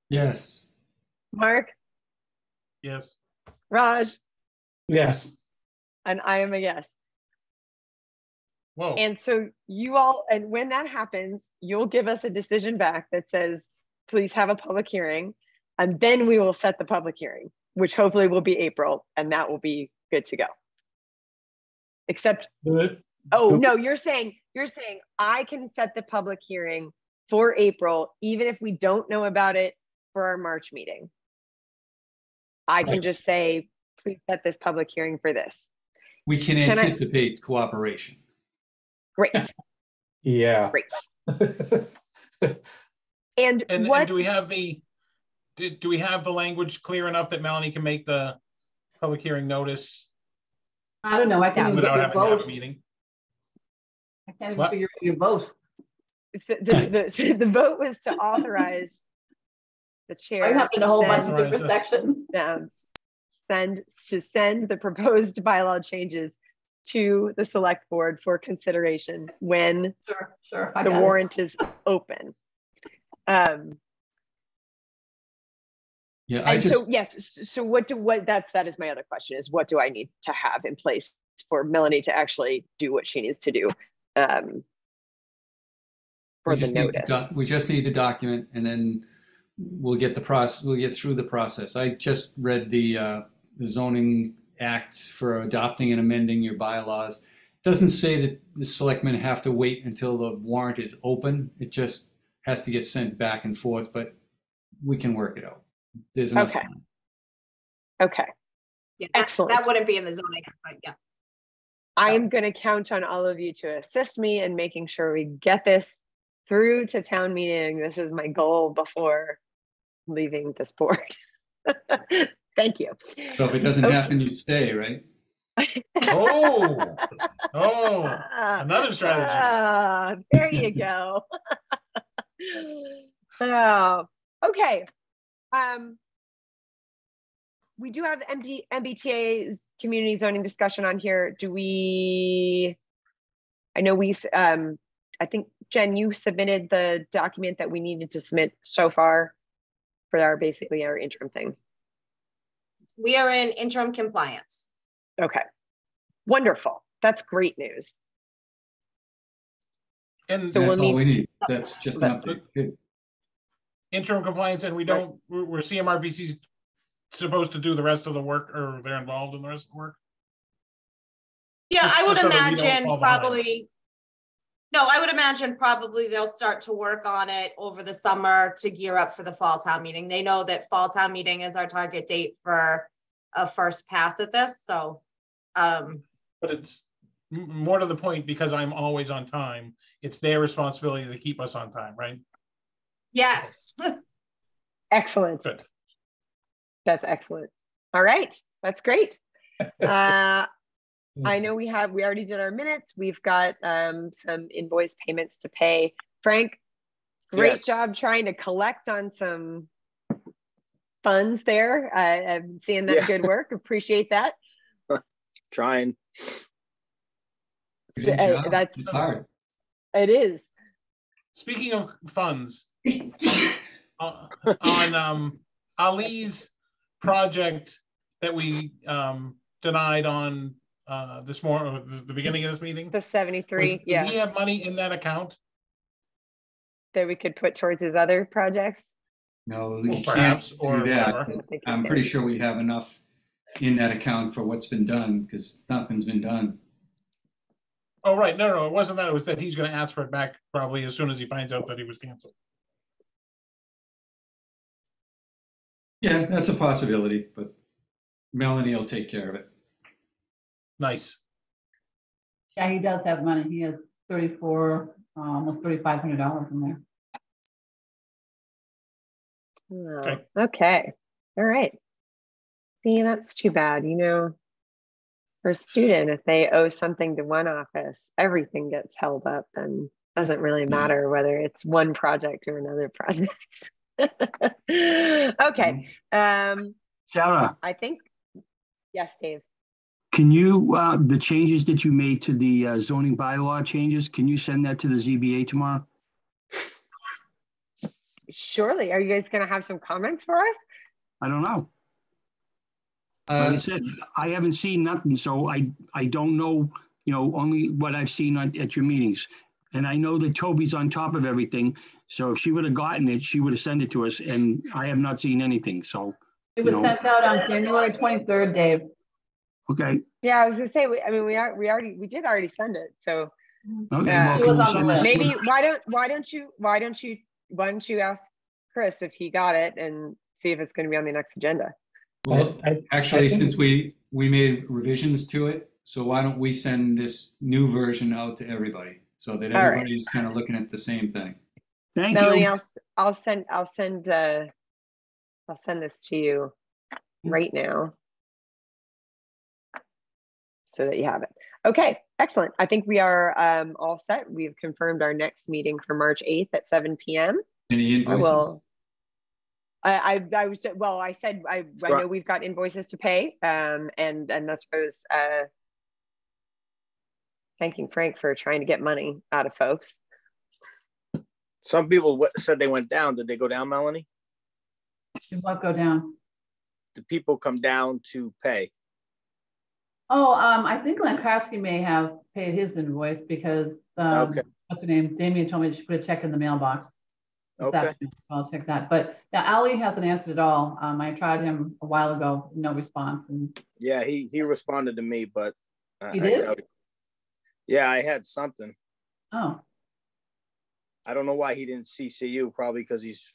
Yes. Mark? Yes. Raj? Yes. And I am a yes. Whoa. And so you all, and when that happens, you'll give us a decision back that says, please have a public hearing. And then we will set the public hearing, which hopefully will be April, and that will be good to go. Except, no, you're saying I can set the public hearing for April, even if we don't know about it for our March meeting. I can just say, please set this public hearing for this. We can anticipate cooperation. Great. Yeah. Great. And do we have the language clear enough that Melanie can make the public hearing notice? I don't know. I can't even without get your having to have vote. a meeting. I can't even figure out your vote. So the vote was to authorize the chair. I have in a whole bunch of different sections. Send the proposed bylaw changes to the select board for consideration when the warrant is open. Yeah, that is my other question, is what do I need to have in place for Melanie to actually do what she needs to do for the notice? We just need the document, and then we'll get the process. We'll get through the process. I just read the zoning act for adopting and amending your bylaws. It doesn't say that the selectmen have to wait until the warrant is open. It just has to get sent back and forth, but we can work it out. There's enough time. Okay. Yeah, excellent. That wouldn't be in the zoning, but yeah. I am going to count on all of you to assist me in making sure we get this through to town meeting. This is my goal before leaving this board. Thank you. So if it doesn't happen, you stay, right? Another strategy. There you go. Okay. We do have MBTA's community zoning discussion on here. I know I think Jen, you submitted the document that we needed to submit so far for basically our interim thing. We are in interim compliance. Okay, wonderful. That's great news. And so that's all we need. That's just an update. Good. Interim compliance, and we're CMRPC's supposed to do the rest of the work, or they're involved in the rest of the work? Yeah, Just- I would just so that we don't imagine fall behind. probably. No, I would imagine probably they'll start to work on it over the summer to gear up for the fall town meeting. They know that fall town meeting is our target date for a first pass at this, so. But it's more to the point, because I'm always on time, it's their responsibility to keep us on time, right? Yes. Excellent. Good. That's excellent. All right, that's great. I know we already did our minutes. We've got some invoice payments to pay. Frank, great Yes. job trying to collect on some funds there. I'm seeing that good work. Appreciate that. Trying. So, that's it's hard. It is. Speaking of funds, on Ali's project that we denied on this morning, the beginning of this meeting, the 73. Does he have money in that account that we could put towards his other projects? No, you perhaps, can't or do that. whatever? I'm pretty sure we have enough in that account for what's been done, because nothing's been done. Oh, right. No, it wasn't that. It was that he's going to ask for it back probably as soon as he finds out that he was canceled. Yeah, that's a possibility, but Melanie will take care of it. Nice. Yeah, he does have money. He has almost $3,500 in there. Oh, okay. All right. See, that's too bad. You know, for a student, if they owe something to one office, everything gets held up, and doesn't really matter whether it's one project or another project. Okay. Sarah, I think, yes, Dave. can you, the changes that you made to the zoning bylaw changes, can you send that to the ZBA tomorrow? Surely. Are you guys going to have some comments for us? I don't know. Like I said, I haven't seen nothing, so I don't know, only what I've seen at your meetings. And I know that Toby's on top of everything, so if she would have gotten it, she would have sent it to us, and I have not seen anything, so. It was sent out on January 23rd, Dave. Okay. Yeah, I was gonna say, we did already send it, so. Okay, well, can you send us- maybe, why don't you ask Chris if he got it and see if it's gonna be on the next agenda? Well, actually, since we made revisions to it, so why don't we send this new version out to everybody, so that everybody's kind of looking at the same thing. Thank Melanie, you. I'll send this to you right now, so that you have it. Okay, excellent. I think we are all set. We've confirmed our next meeting for March 8th at 7 p.m. Any invoices? I know we've got invoices to pay, and that's what I was thanking Frank for trying to get money out of folks. Some people said they went down. Did they go down, Melanie? Did what go down? The people come down to pay. Oh, I think Lankowski may have paid his invoice because Okay. What's her name? Damien told me she put a check in the mailbox. Okay. So I'll check that. But now Ali hasn't answered at all. I tried him a while ago, no response. And Yeah, he responded to me, but he did? Yeah, I had something. Oh. I don't know why he didn't CC you, probably because he's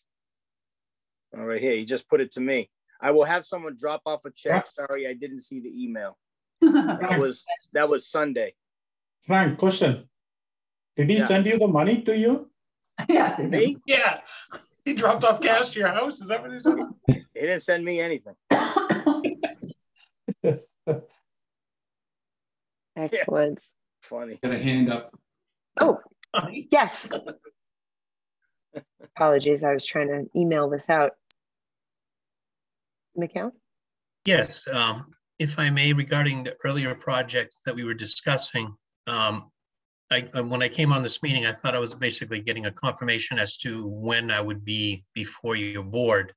all right here. He just put it to me. I will have someone drop off a check. Sorry, I didn't see the email. That was Sunday. Frank, question. Did he send you the money to you? Yeah. Me? Yeah. He dropped off cash to your house. Is that what he said? He didn't send me anything. Excellent. Yeah. Funny. Got a hand up. Oh, yes. Apologies, I was trying to email this out. Mikhail? Yes, if I may, regarding the earlier projects that we were discussing, when I came on this meeting, I thought I was basically getting a confirmation as to when I would be before your board.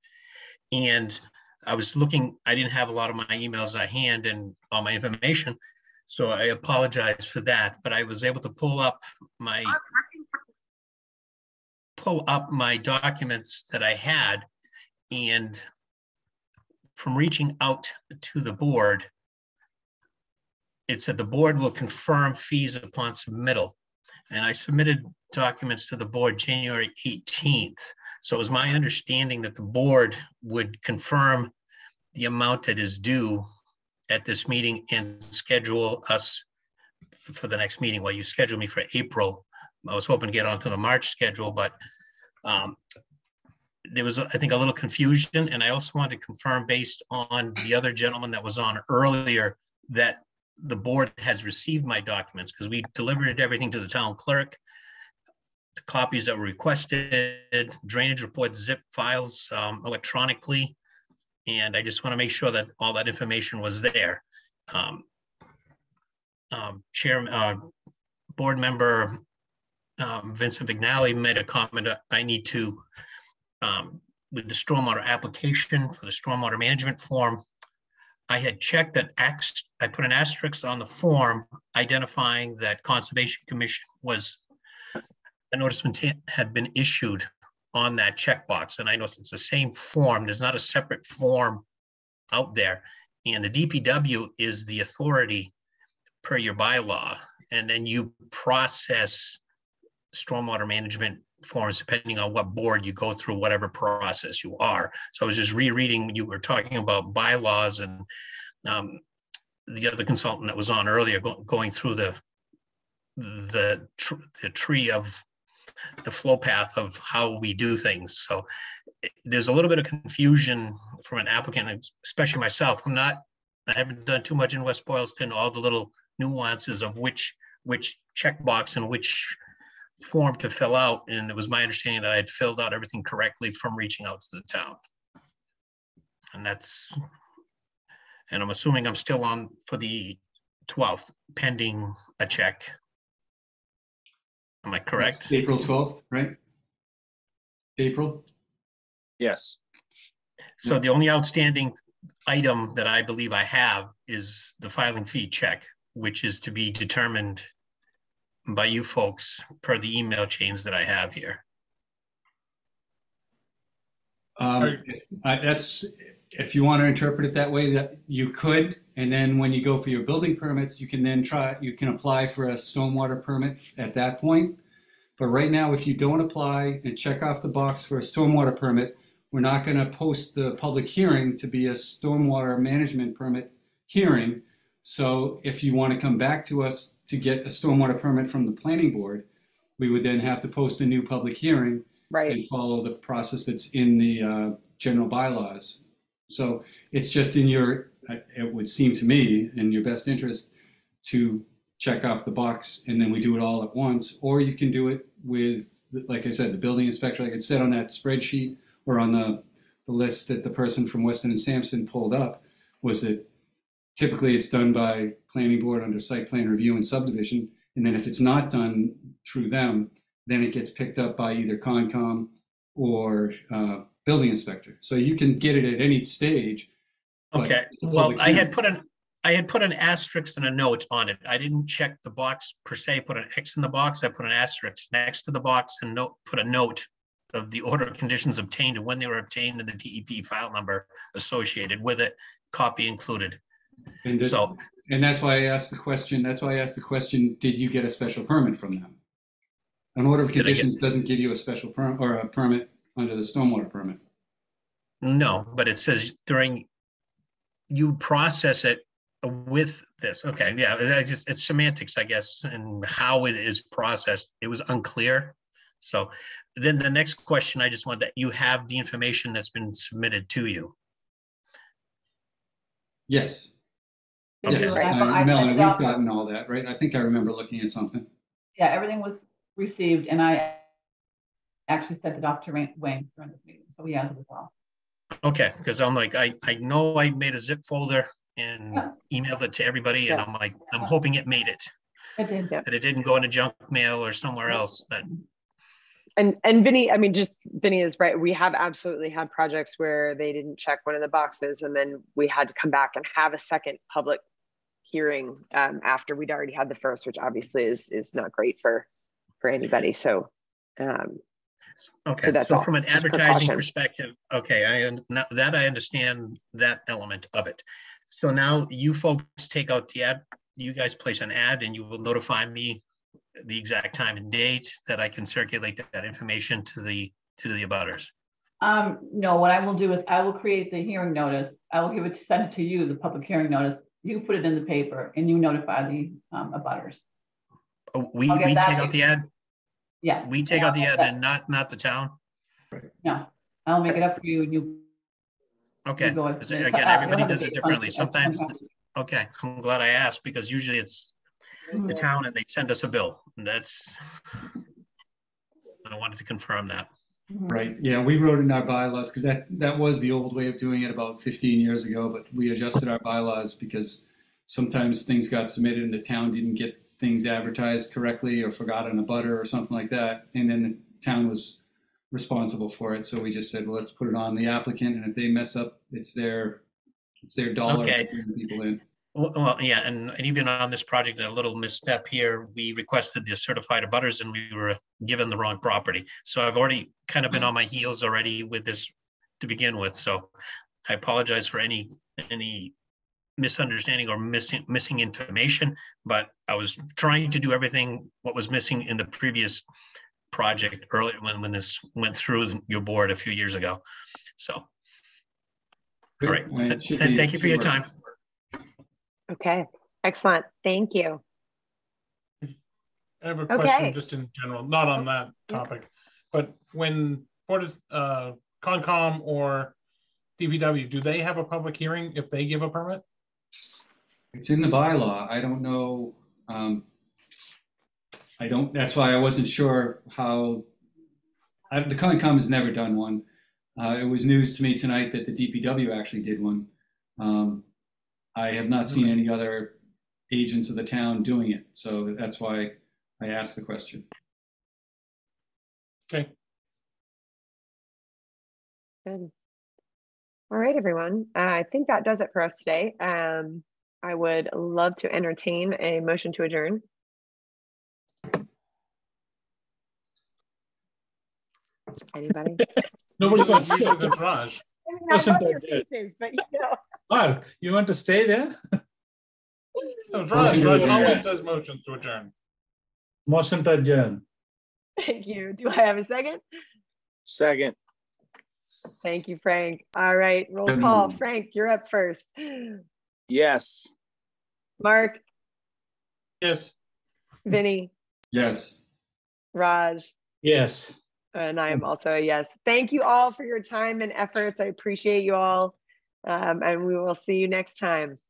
And I was looking, I didn't have a lot of my emails at hand and all my information, so I apologize for that, but I was able to pull up my documents that I had, and from reaching out to the board, it said the board will confirm fees upon submittal. And I submitted documents to the board January 18th. So it was my understanding that the board would confirm the amount that is due at this meeting and schedule us for the next meeting. Well, you scheduled me for April. I was hoping to get onto the March schedule, but there was, I think, a little confusion. And I also wanted to confirm, based on the other gentleman that was on earlier, that the board has received my documents, because we delivered everything to the town clerk, the copies that were requested, drainage reports, zip files electronically. And I just want to make sure that all that information was there. Board member Vincent Vignali made a comment. I need to, with the stormwater application for the stormwater management form, I had checked that I put an asterisk on the form identifying that Conservation Commission was, a notice had been issued on that checkbox. And I know it's the same form, there's not a separate form out there. And the DPW is the authority per your bylaw. And then you process stormwater management forms depending on what board you go through, whatever process you are. So I was just rereading, you were talking about bylaws, and the other consultant that was on earlier going through the tree of the flow path of how we do things. So there's a little bit of confusion from an applicant, especially myself. I haven't done too much in West Boylston, all the little nuances of which checkbox and which form to fill out. And it was my understanding that I had filled out everything correctly from reaching out to the town. And I'm assuming I'm still on for the 12th, pending a check. Am I correct? It's April 12th, right? April? Yes. So the only outstanding item that I believe I have is the filing fee check, which is to be determined by you folks per the email chains that I have here. If you want to interpret it that way, that you could, and then when you go for your building permits, you can apply for a stormwater permit at that point. But right now, if you don't apply and check off the box for a stormwater permit, we're not going to post the public hearing to be a stormwater management permit hearing. So if you want to come back to us to get a stormwater permit from the planning board, we would then have to post a new public hearing, right, and follow the process that's in the general bylaws. So it's just in your, it would seem to me, in your best interest to check off the box, and then we do it all at once. Or you can do it with, like I said, the building inspector, like it said on that spreadsheet or on the list that the person from Weston and Sampson pulled up, was that typically it's done by planning board under site plan review and subdivision. And then if it's not done through them, then it gets picked up by either Concom or building inspector. So you can get it at any stage. Okay. Well, I had put an asterisk and a note on it. I didn't check the box per se, put an X in the box. I put an asterisk next to the box and put a note of the order of conditions obtained and when they were obtained and the DEP file number associated with it, copy included. And that's why I asked the question. That's why I asked the question, did you get a special permit from them? An order of conditions doesn't give you a special permit or a permit under the stormwater permit. No, but it says you process it with this. Okay, yeah, it's semantics, I guess, and how it is processed. It was unclear. So then the next question, I just want that you have the information that's been submitted to you. Yes. Okay. Yes, Melanie, we've gotten all that, right? I think I remember looking at something. Yeah, everything was received, and I actually sent it off to Wayne during this meeting, so he has it as well. Okay, because I'm like, I know I made a zip folder and emailed it to everybody, and I'm like, I'm hoping it made it. It did. That it didn't go into junk mail or somewhere else. But And Vinny, I mean, Vinny is right. We have absolutely had projects where they didn't check one of the boxes, and then we had to come back and have a second public hearing after we'd already had the first, which obviously is not great for anybody. So Okay, that's so all, from an just advertising precaution. perspective, okay, that I understand that element of it. So now you folks take out the ad, you guys place an ad and you will notify me the exact time and date that I can circulate that information to the abutters. No, what I will do is I will create the hearing notice. I will send it to you, the public hearing notice. You put it in the paper and you notify the abutters. Oh, we take out the ad? Yeah. We take out the ad and not the town? No, I'll make it up for you and you. Okay, again, everybody does it differently. Sometimes, okay, I'm glad I asked because usually it's the town and they send us a bill. And that's, I wanted to confirm that. Right. Yeah, we wrote in our bylaws because that was the old way of doing it about 15 years ago, but we adjusted our bylaws because sometimes things got submitted and the town didn't get things advertised correctly or forgot on a butter or something like that. And then the town was responsible for it. So we just said, well, let's put it on the applicant. And if they mess up, it's their dollar. Okay. People in. Well, yeah, and even on this project, a little misstep here, we requested the certified abutters and we were given the wrong property. So I've already kind of been on my heels already with this to begin with. So I apologize for any misunderstanding or missing information, but I was trying to do everything what was missing in the previous project earlier when this went through your board a few years ago. So, all right, thank you for your time. Okay, excellent. Thank you. I have a question just in general, not on that topic, but when Concom or DPW, do they have a public hearing if they give a permit? It's in the bylaw. I don't know. That's why I wasn't sure how. The Concom has never done one. It was news to me tonight that the DPW actually did one. I have not seen any other agents of the town doing it. So that's why I asked the question. Okay. Good. All right, everyone. I think that does it for us today. I would love to entertain a motion to adjourn. Anybody? Nobody wants to sit. Raj. I love your faces, but you know. Mark, you want to stay there? No, Raj always does motions to adjourn. Motion to adjourn. Thank you. Do I have a second? Second. Thank you, Frank. All right, roll call. Frank, you're up first. Yes. Mark? Yes. Vinny? Yes. Raj? Yes. And I am also a yes. Thank you all for your time and efforts. I appreciate you all. And we will see you next time.